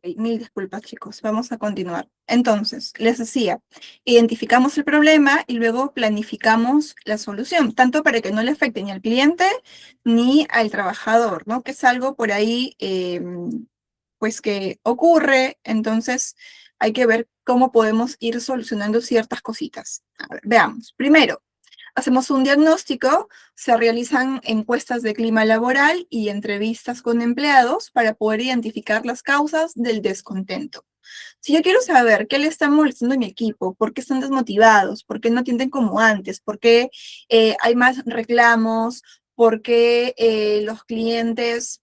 Speaker 1: Ok, mil disculpas, chicos. Vamos a continuar. Entonces, les decía, identificamos el problema y luego planificamos la solución, tanto para que no le afecte ni al cliente ni al trabajador, ¿no? Que es algo por ahí, pues que ocurre. Entonces, hay que ver cómo podemos ir solucionando ciertas cositas. A ver, veamos. Primero, hacemos un diagnóstico, se realizan encuestas de clima laboral y entrevistas con empleados para poder identificar las causas del descontento. Si yo quiero saber qué le está molestando a mi equipo, por qué están desmotivados, por qué no atienden como antes, por qué hay más reclamos, por qué los clientes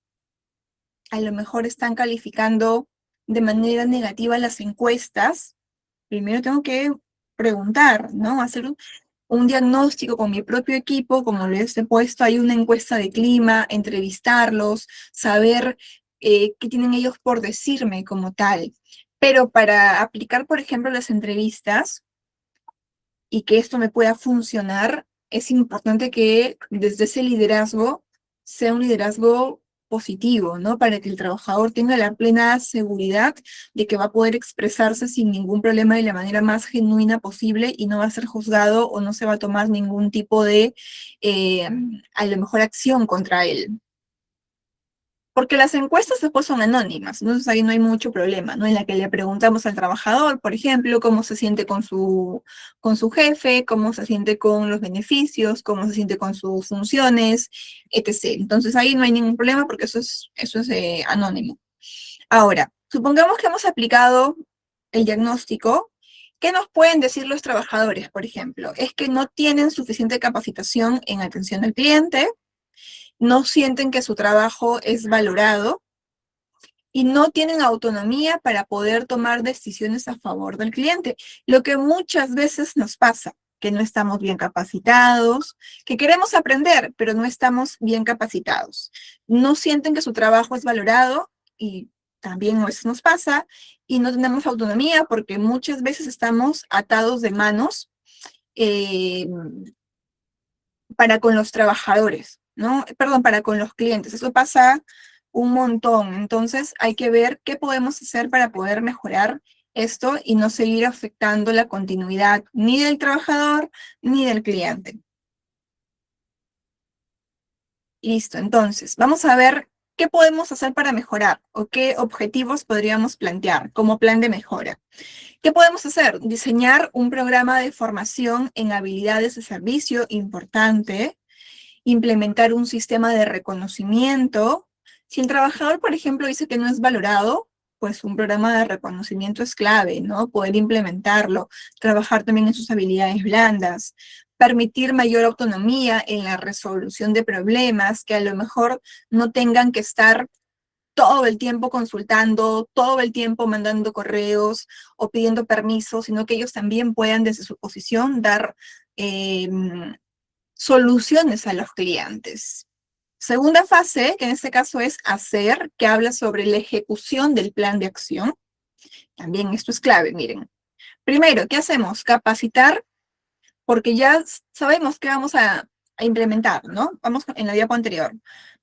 Speaker 1: a lo mejor están calificando de manera negativa las encuestas, primero tengo que preguntar, ¿no? Hacer un diagnóstico con mi propio equipo, como les he puesto, hay una encuesta de clima, entrevistarlos, saber qué tienen ellos por decirme como tal. Pero para aplicar, por ejemplo, las entrevistas y que esto me pueda funcionar, es importante que desde ese liderazgo sea un liderazgo positivo, ¿no? Para que el trabajador tenga la plena seguridad de que va a poder expresarse sin ningún problema de la manera más genuina posible y no va a ser juzgado o no se va a tomar ningún tipo de, eh, a lo mejor, acción contra él. Porque las encuestas después son anónimas, entonces ahí no hay mucho problema, ¿no? En la que le preguntamos al trabajador, por ejemplo, cómo se siente con su jefe, cómo se siente con los beneficios, cómo se siente con sus funciones, etc. Entonces ahí no hay ningún problema porque eso es anónimo. Ahora, supongamos que hemos aplicado el diagnóstico. ¿Qué nos pueden decir los trabajadores, por ejemplo? Es que no tienen suficiente capacitación en atención al cliente, no sienten que su trabajo es valorado y no tienen autonomía para poder tomar decisiones a favor del cliente, lo que muchas veces nos pasa, que no estamos bien capacitados, que queremos aprender, pero no estamos bien capacitados. No sienten que su trabajo es valorado y también a veces nos pasa y no tenemos autonomía porque muchas veces estamos atados de manos eh, para con los trabajadores. ¿no? Perdón, para con los clientes. Eso pasa un montón. Entonces hay que ver qué podemos hacer para poder mejorar esto y no seguir afectando la continuidad ni del trabajador ni del cliente. Listo, entonces, vamos a ver qué podemos hacer para mejorar o qué objetivos podríamos plantear como plan de mejora. ¿Qué podemos hacer? Diseñar un programa de formación en habilidades de servicio importante, implementar un sistema de reconocimiento. Si el trabajador, por ejemplo, dice que no es valorado, pues un programa de reconocimiento es clave, ¿no? Poder implementarlo, trabajar también en sus habilidades blandas, permitir mayor autonomía en la resolución de problemas que a lo mejor no tengan que estar todo el tiempo consultando, todo el tiempo mandando correos o pidiendo permisos, sino que ellos también puedan desde su posición dar eh, soluciones a los clientes. Segunda fase, que en este caso es hacer, que habla sobre la ejecución del plan de acción. También esto es clave, miren. Primero, ¿qué hacemos? Capacitar, porque ya sabemos que vamos a implementar, ¿no? Vamos en la diapo anterior.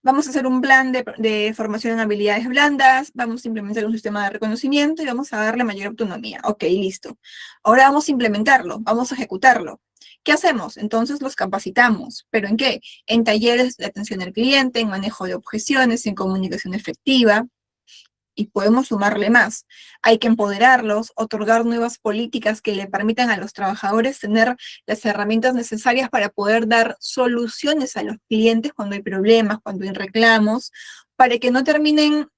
Speaker 1: Vamos a hacer un plan de formación en habilidades blandas, vamos a implementar un sistema de reconocimiento y vamos a darle mayor autonomía. Ok, listo. Ahora vamos a implementarlo, vamos a ejecutarlo. ¿Qué hacemos? Entonces los capacitamos. ¿Pero en qué? En talleres de atención al cliente, en manejo de objeciones, en comunicación efectiva, y podemos sumarle más. Hay que empoderarlos, otorgar nuevas políticas que le permitan a los trabajadores tener las herramientas necesarias para poder dar soluciones a los clientes cuando hay problemas, cuando hay reclamos, para que no terminen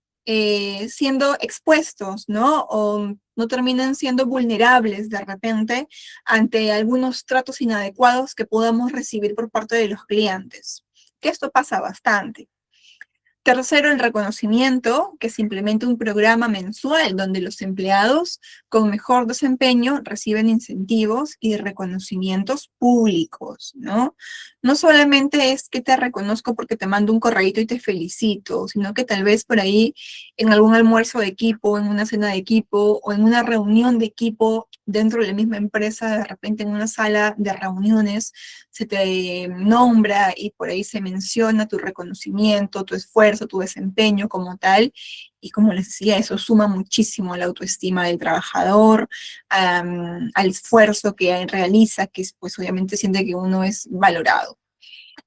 Speaker 1: siendo expuestos, ¿no? O no terminen siendo vulnerables de repente ante algunos tratos inadecuados que podamos recibir por parte de los clientes. Que esto pasa bastante. Tercero, el reconocimiento, que se implementa un programa mensual donde los empleados con mejor desempeño reciben incentivos y reconocimientos públicos, ¿no? No solamente es que te reconozco porque te mando un correíto y te felicito, sino que tal vez por ahí en algún almuerzo de equipo, en una cena de equipo o en una reunión de equipo dentro de la misma empresa, de repente en una sala de reuniones, se te nombra y por ahí se menciona tu reconocimiento, tu esfuerzo, tu desempeño como tal. Y como les decía, eso suma muchísimo a la autoestima del trabajador, al esfuerzo que realiza, que pues obviamente siente que uno es valorado.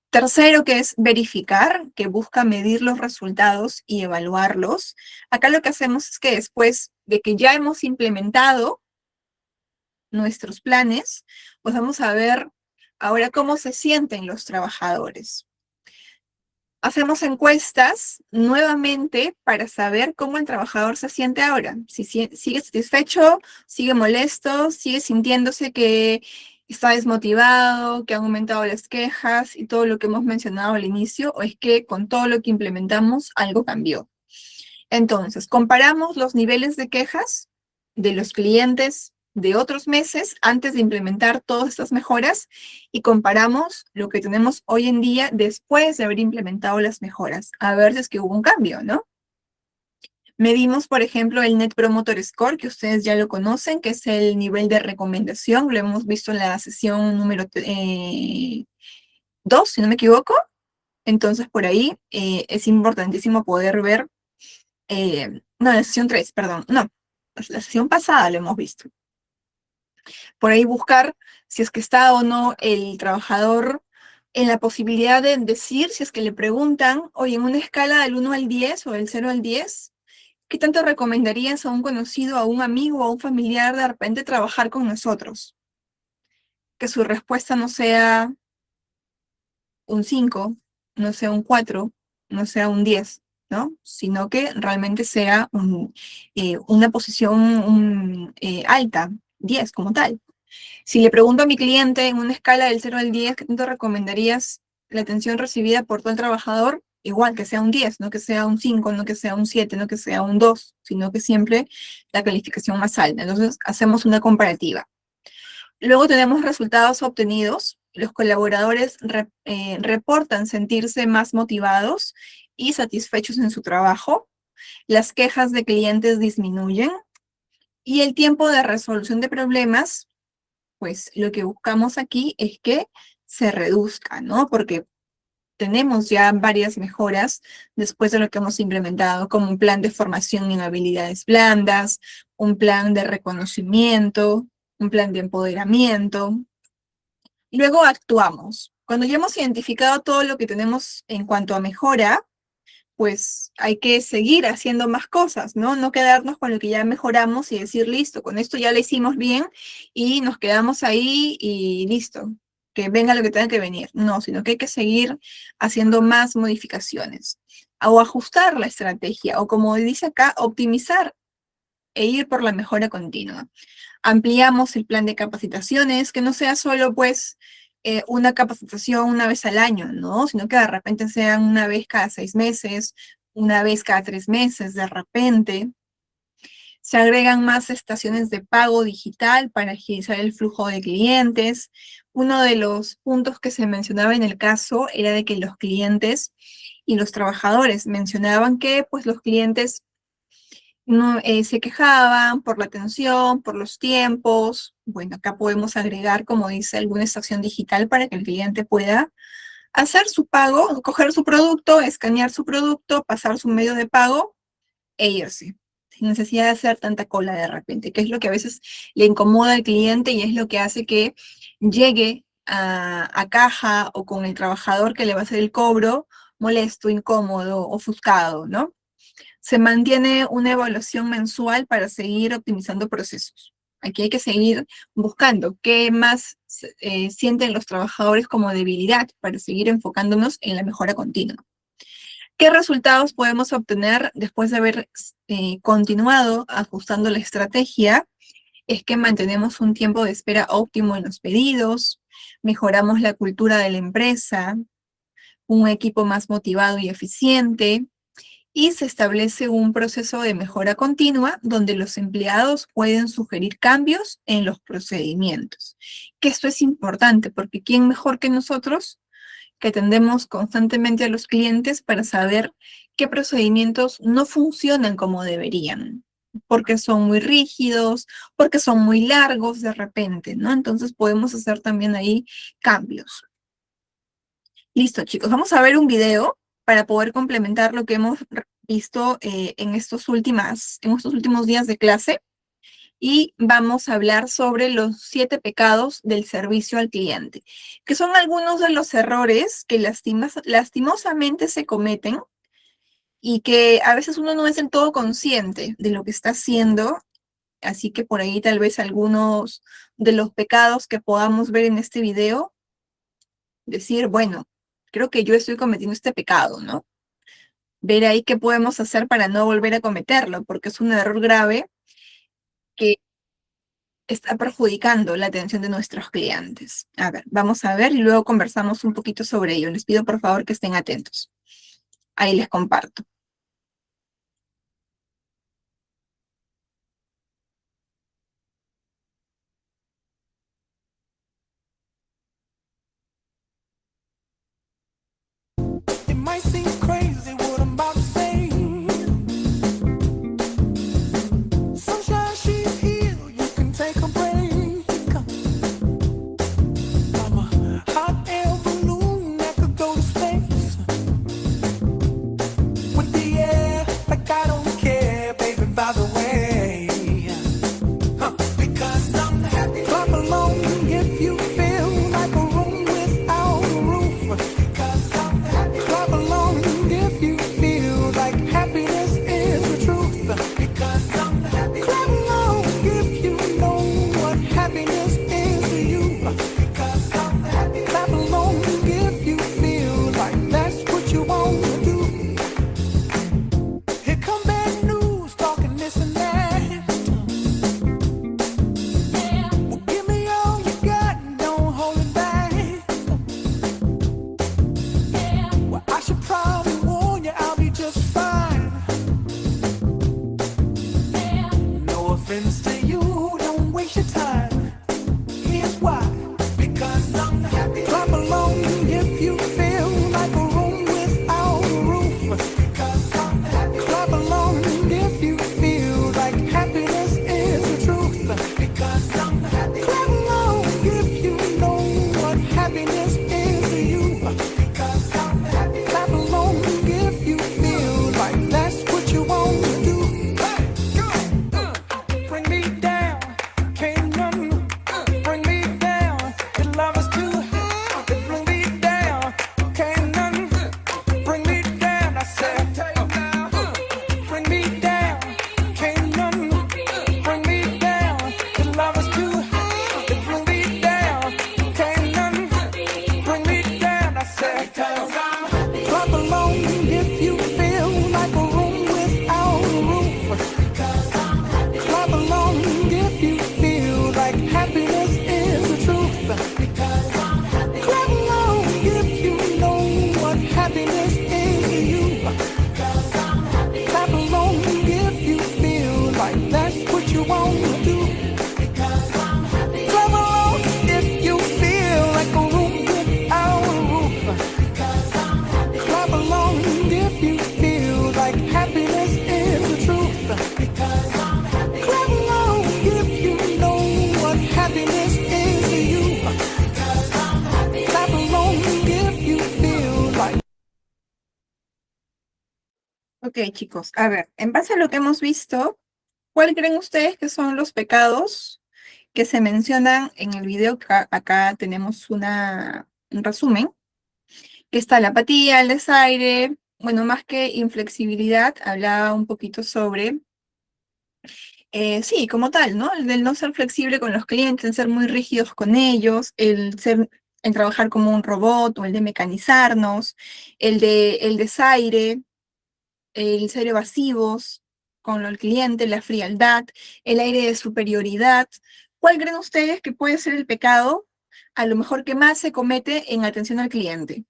Speaker 1: Tercero, que es verificar, que busca medir los resultados y evaluarlos. Acá lo que hacemos es que después de que ya hemos implementado nuestros planes, pues vamos a ver ahora cómo se sienten los trabajadores. Hacemos encuestas nuevamente para saber cómo el trabajador se siente ahora. Si sigue satisfecho, sigue molesto, sigue sintiéndose que está desmotivado, que han aumentado las quejas y todo lo que hemos mencionado al inicio, o es que con todo lo que implementamos algo cambió. Entonces, comparamos los niveles de quejas de los clientes de otros meses antes de implementar todas estas mejoras y comparamos lo que tenemos hoy en día después de haber implementado las mejoras, a ver si es que hubo un cambio, ¿no? Medimos, por ejemplo, el Net Promoter Score, que ustedes ya lo conocen, que es el nivel de recomendación, lo hemos visto en la sesión número 2, si no me equivoco. Entonces, por ahí es importantísimo poder ver no, la sesión 3, perdón, no, la sesión pasada lo hemos visto. Por ahí buscar si es que está o no el trabajador en la posibilidad de decir, si es que le preguntan, oye, en una escala del 1 al 10 o del 0 al 10, ¿qué tanto recomendarías a un conocido, a un amigo, a un familiar de repente trabajar con nosotros? Que su respuesta no sea un 5, no sea un 4, no sea un 10, ¿no? Sino que realmente sea una posición alta, 10 como tal. Si le pregunto a mi cliente en una escala del 0 al 10, ¿qué tanto recomendarías la atención recibida por todo el trabajador? Igual, que sea un 10, no que sea un 5, no que sea un 7, no que sea un 2, sino que siempre la calificación más alta. Entonces, hacemos una comparativa. Luego tenemos resultados obtenidos. Los colaboradores reportan sentirse más motivados y satisfechos en su trabajo. Las quejas de clientes disminuyen y el tiempo de resolución de problemas, pues lo que buscamos aquí es que se reduzca, ¿no? Porque tenemos ya varias mejoras después de lo que hemos implementado, como un plan de formación en habilidades blandas, un plan de reconocimiento, un plan de empoderamiento. Luego actuamos. Cuando ya hemos identificado todo lo que tenemos en cuanto a mejora, pues hay que seguir haciendo más cosas, ¿no? No quedarnos con lo que ya mejoramos y decir, listo, con esto ya lo hicimos bien y nos quedamos ahí y listo, que venga lo que tenga que venir. No, sino que hay que seguir haciendo más modificaciones o ajustar la estrategia o como dice acá, optimizar e ir por la mejora continua. Ampliamos el plan de capacitaciones, que no sea solo pues una capacitación una vez al año, ¿no? Sino que de repente sean una vez cada 6 meses, una vez cada 3 meses, de repente. Se agregan más estaciones de pago digital para agilizar el flujo de clientes. Uno de los puntos que se mencionaba en el caso era de que los clientes y los trabajadores mencionaban que pues los clientes no, se quejaban por la atención, por los tiempos. Bueno, acá podemos agregar, como dice, alguna estación digital para que el cliente pueda hacer su pago, coger su producto, escanear su producto, pasar su medio de pago e irse, sin necesidad de hacer tanta cola de repente, que es lo que a veces le incomoda al cliente y es lo que hace que llegue a caja o con el trabajador que le va a hacer el cobro molesto, incómodo, ofuscado, ¿no? Se mantiene una evaluación mensual para seguir optimizando procesos. Aquí hay que seguir buscando qué más sienten los trabajadores como debilidad para seguir enfocándonos en la mejora continua. ¿Qué resultados podemos obtener después de haber continuado ajustando la estrategia? Es que mantenemos un tiempo de espera óptimo en los pedidos, mejoramos la cultura de la empresa, un equipo más motivado y eficiente, y se establece un proceso de mejora continua donde los empleados pueden sugerir cambios en los procedimientos. Que esto es importante porque ¿quién mejor que nosotros que atendemos constantemente a los clientes para saber qué procedimientos no funcionan como deberían? Porque son muy rígidos, porque son muy largos de repente, ¿no? Entonces podemos hacer también ahí cambios. Listo, chicos, vamos a ver un video para poder complementar lo que hemos visto en estos últimos días de clase y vamos a hablar sobre los 7 pecados del servicio al cliente, que son algunos de los errores que lastimosamente se cometen y que a veces uno no es del todo consciente de lo que está haciendo, así que por ahí tal vez algunos de los pecados que podamos ver en este video, decir, bueno, creo que yo estoy cometiendo este pecado, ¿no? Ver ahí qué podemos hacer para no volver a cometerlo, porque es un error grave que está perjudicando la atención de nuestros clientes. A ver, vamos a ver y luego conversamos un poquito sobre ello. Les pido por favor que estén atentos. Ahí les comparto.
Speaker 2: It might seem crazy what I'm about to say. Sunshine, she's here, you can take a break. I'm a hot air balloon that could go to space. With the air, like I don't care, baby, by the way. Because I'm happy. Clap along if you feel like a room without a roof. Because I'm happy. Clap along
Speaker 1: Ok, chicos, a ver, en base a lo que hemos visto, ¿cuál creen ustedes que son los pecados que se mencionan en el video? Acá tenemos un resumen, que está la apatía, el desaire, bueno, más que inflexibilidad, hablaba un poquito sobre, sí, como tal, ¿no? El del no ser flexible con los clientes, el ser muy rígidos con ellos, el trabajar como un robot o el de mecanizarnos, el desaire, el ser evasivos con el cliente, la frialdad, el aire de superioridad. ¿Cuál creen ustedes que puede ser el pecado, a lo mejor que más se comete en atención al cliente?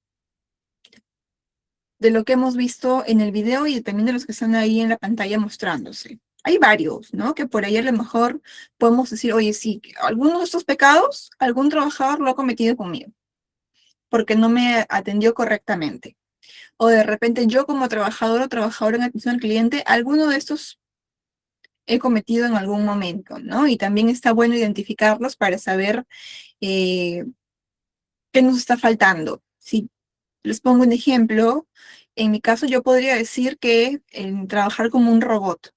Speaker 1: De lo que hemos visto en el video y también de los que están ahí en la pantalla mostrándose. Hay varios, ¿no? Que por ahí a lo mejor podemos decir, oye, sí, algunos de estos pecados, algún trabajador lo ha cometido conmigo, porque no me atendió correctamente. O de repente yo como trabajador o trabajadora en atención al cliente, alguno de estos he cometido en algún momento, ¿no? Y también está bueno identificarlos para saber eh, qué nos está faltando. Si les pongo un ejemplo, en mi caso yo podría decir que en trabajar como un robot,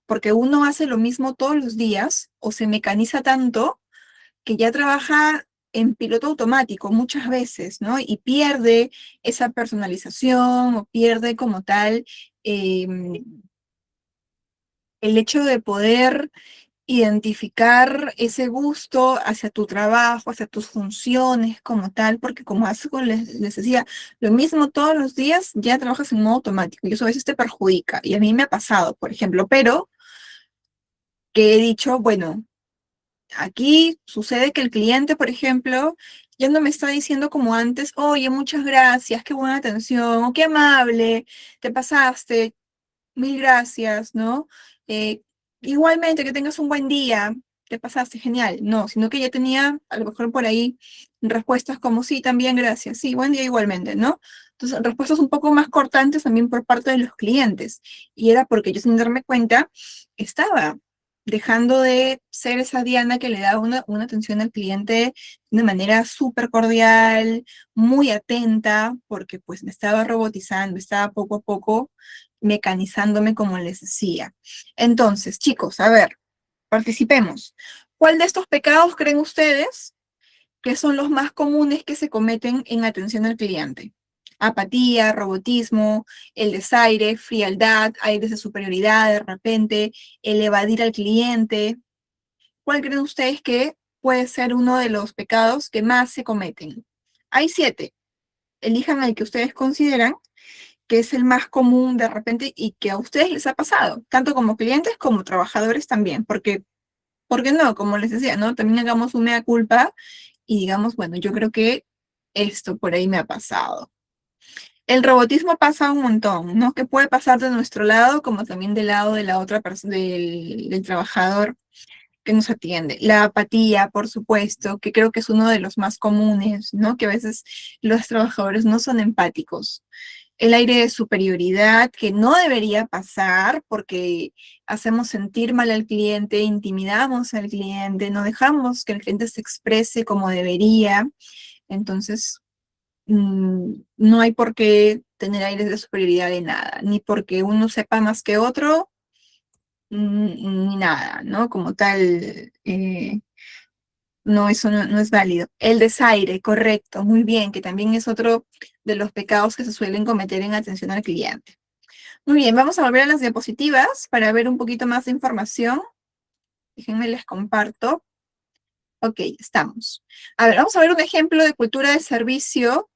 Speaker 1: porque uno hace lo mismo todos los días o se mecaniza tanto que ya trabaja en piloto automático muchas veces, ¿no? Y pierde esa personalización o pierde como tal el hecho de poder identificar ese gusto hacia tu trabajo, hacia tus funciones como tal, porque como haces, les decía, lo mismo todos los días, ya trabajas en modo automático y eso a veces te perjudica. Y a mí me ha pasado, por ejemplo, pero que he dicho, bueno, aquí sucede que el cliente, por ejemplo, ya no me está diciendo como antes, oye, muchas gracias, qué buena atención, o qué amable, te pasaste, mil gracias, ¿no? Eh, igualmente, que tengas un buen día, te pasaste, genial. No, sino que ya tenía a lo mejor por ahí respuestas como sí, también gracias, sí, buen día igualmente, ¿no? Entonces, respuestas un poco más cortantes también por parte de los clientes. Y era porque yo sin darme cuenta estaba dejando de ser esa Diana que le daba una atención al cliente de una manera súper cordial, muy atenta, porque pues me estaba robotizando, estaba poco a poco mecanizándome como les decía. Entonces, chicos, a ver, participemos. ¿Cuál de estos pecados creen ustedes que son los más comunes que se cometen en atención al cliente? Apatía, robotismo, el desaire, frialdad, aires de superioridad de repente, el evadir al cliente. ¿Cuál creen ustedes que puede ser uno de los pecados que más se cometen? Hay 7. Elijan el que ustedes consideran que es el más común de repente y que a ustedes les ha pasado, tanto como clientes como trabajadores también, porque, ¿por qué no? Como les decía, ¿no? También hagamos un mea culpa y digamos, bueno, yo creo que esto por ahí me ha pasado. El robotismo pasa un montón, ¿no? Que puede pasar de nuestro lado como también del lado de la otra persona, del trabajador que nos atiende. La apatía, por supuesto, que creo que es uno de los más comunes, ¿no? Que a veces los trabajadores no son empáticos. El aire de superioridad que no debería pasar porque hacemos sentir mal al cliente, intimidamos al cliente, no dejamos que el cliente se exprese como debería. Entonces, no hay por qué tener aires de superioridad de nada, ni porque uno sepa más que otro, ni nada, ¿no? Como tal, no, eso no es válido. El desaire, correcto, muy bien, que también es otro de los pecados que se suelen cometer en atención al cliente. Muy bien, vamos a volver a las diapositivas para ver un poquito más de información. Déjenme les comparto. Ok, estamos. A ver, vamos a ver un ejemplo de cultura de servicio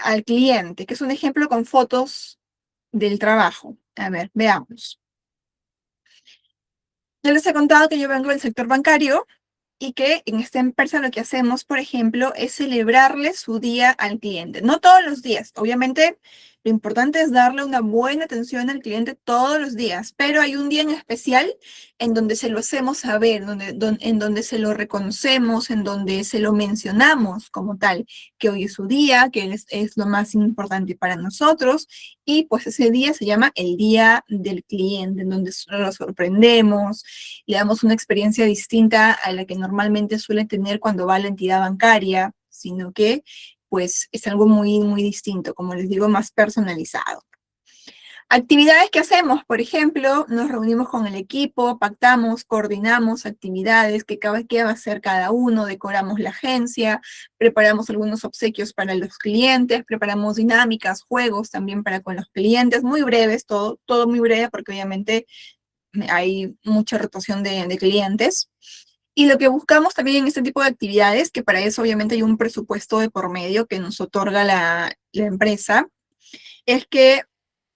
Speaker 1: al cliente, que es un ejemplo con fotos del trabajo. A ver, veamos. Ya les he contado que yo vengo del sector bancario y que en esta empresa lo que hacemos, por ejemplo, es celebrarle su día al cliente. No todos los días, obviamente lo importante es darle una buena atención al cliente todos los días, pero hay un día en especial en donde se lo hacemos saber, en donde se lo reconocemos, en donde se lo mencionamos como tal, que hoy es su día, que es lo más importante para nosotros, y pues ese día se llama el Día del Cliente, en donde lo sorprendemos, le damos una experiencia distinta a la que normalmente suele tener cuando va a la entidad bancaria, sino que pues es algo muy, muy distinto, como les digo, más personalizado. Actividades que hacemos, por ejemplo, nos reunimos con el equipo, pactamos, coordinamos actividades, qué va a hacer cada uno, decoramos la agencia, preparamos algunos obsequios para los clientes, preparamos dinámicas, juegos también para con los clientes, muy breves, todo muy breve porque obviamente hay mucha rotación de clientes. Y lo que buscamos también en este tipo de actividades, que para eso obviamente hay un presupuesto de por medio que nos otorga la empresa, es que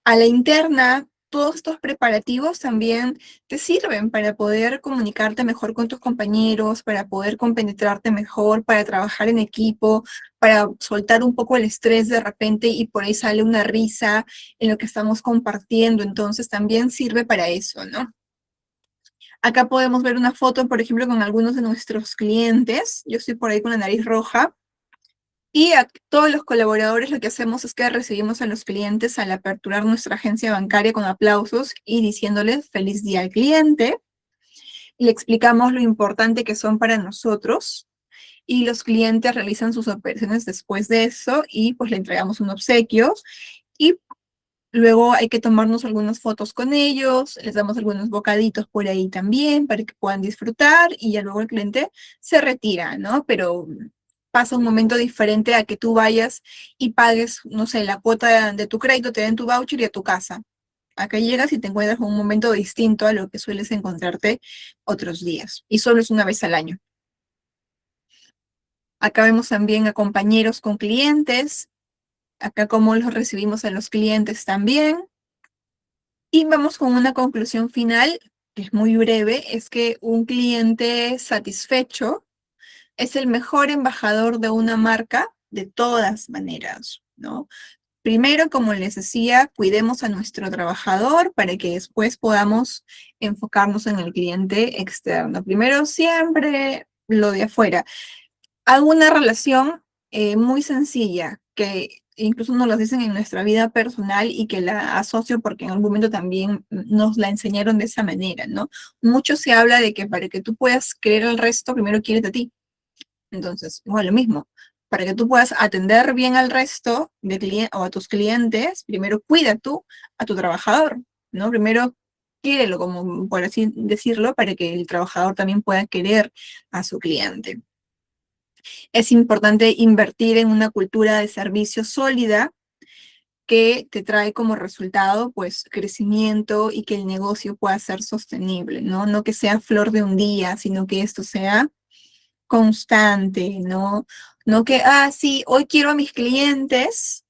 Speaker 1: a la interna, todos estos preparativos también te sirven para poder comunicarte mejor con tus compañeros, para poder compenetrarte mejor, para trabajar en equipo, para soltar un poco el estrés de repente y por ahí sale una risa en lo que estamos compartiendo. Entonces también sirve para eso, ¿no? Acá podemos ver una foto, por ejemplo, con algunos de nuestros clientes. Yo estoy por ahí con la nariz roja. Y a todos los colaboradores lo que hacemos es que recibimos a los clientes al aperturar nuestra agencia bancaria con aplausos y diciéndoles feliz día al cliente. Y le explicamos lo importante que son para nosotros. Y los clientes realizan sus operaciones después de eso y pues le entregamos un obsequio. Y luego hay que tomarnos algunas fotos con ellos, les damos algunos bocaditos por ahí también para que puedan disfrutar y ya luego el cliente se retira, ¿no? Pero pasa un momento diferente a que tú vayas y pagues, no sé, la cuota de tu crédito, te den tu voucher y a tu casa. Acá llegas y te encuentras con un momento distinto a lo que sueles encontrarte otros días. Y solo es una vez al año. Acá vemos también a compañeros con clientes. Acá cómo los recibimos a los clientes también. Y vamos con una conclusión final, que es muy breve, es que un cliente satisfecho es el mejor embajador de una marca de todas maneras, ¿no? Primero, como les decía, cuidemos a nuestro trabajador para que después podamos enfocarnos en el cliente externo. Primero, siempre lo de afuera. Hago una relación muy sencilla, que incluso nos lo dicen en nuestra vida personal y que la asocio porque en algún momento también nos la enseñaron de esa manera, ¿no? Mucho se habla de que para que tú puedas querer al resto, primero quiérete a ti. Entonces, igual lo mismo. Para que tú puedas atender bien al resto de o a tus clientes, primero cuida tú a tu trabajador, ¿no? Primero quiérelo, como por así decirlo, para que el trabajador también pueda querer a su cliente. Es importante invertir en una cultura de servicio sólida que te trae como resultado, pues, crecimiento y que el negocio pueda ser sostenible, ¿no? No que sea flor de un día, sino que esto sea constante, ¿no? No que, sí, hoy quiero a mis clientes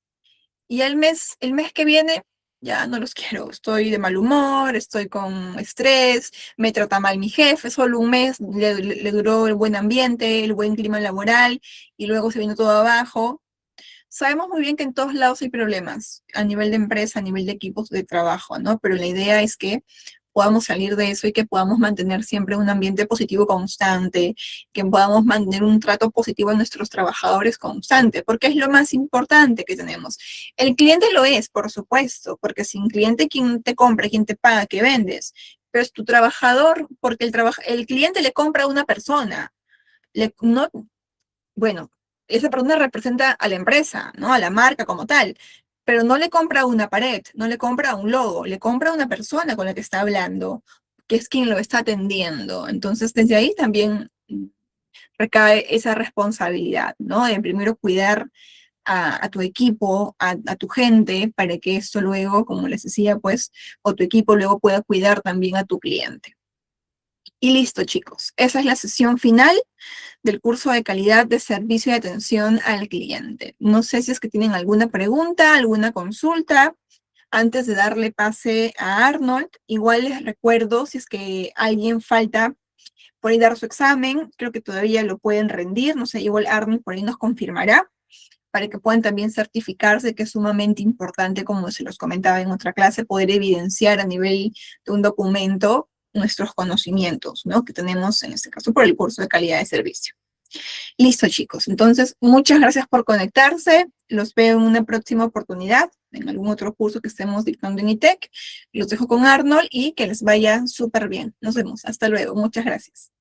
Speaker 1: y el mes que viene ya no los quiero, estoy de mal humor, estoy con estrés, me trata mal mi jefe, solo un mes le duró el buen ambiente, el buen clima laboral y luego se vino todo abajo. Sabemos muy bien que en todos lados hay problemas, a nivel de empresa, a nivel de equipos de trabajo, ¿no? Pero la idea es que podamos salir de eso y que podamos mantener siempre un ambiente positivo constante, que podamos mantener un trato positivo a nuestros trabajadores constante, porque es lo más importante que tenemos. El cliente lo es, por supuesto, porque sin cliente, ¿quién te compra? ¿Quién te paga? ¿Qué vendes? Pero es tu trabajador, porque el cliente le compra a una persona. No, bueno, esa persona representa a la empresa, ¿no? A la marca como tal, pero no le compra una pared, no le compra un logo, le compra a una persona con la que está hablando, que es quien lo está atendiendo. Entonces, desde ahí también recae esa responsabilidad, ¿no? De primero cuidar a tu equipo, a tu gente, para que esto luego, como les decía, pues, o tu equipo luego pueda cuidar también a tu cliente. Y listo, chicos. Esa es la sesión final del curso de calidad de servicio y atención al cliente. No sé si es que tienen alguna pregunta, alguna consulta. Antes de darle pase a Arnold, igual les recuerdo, si es que alguien falta por ahí dar su examen, creo que todavía lo pueden rendir, no sé, igual Arnold por ahí nos confirmará, para que puedan también certificarse, que es sumamente importante, como se los comentaba en otra clase, poder evidenciar a nivel de un documento nuestros conocimientos, ¿no? Que tenemos en este caso por el curso de calidad de servicio. Listo, chicos. Entonces, muchas gracias por conectarse. Los veo en una próxima oportunidad, en algún otro curso que estemos dictando en ITEC. Los dejo con Arnold y que les vaya súper bien. Nos vemos. Hasta luego. Muchas gracias.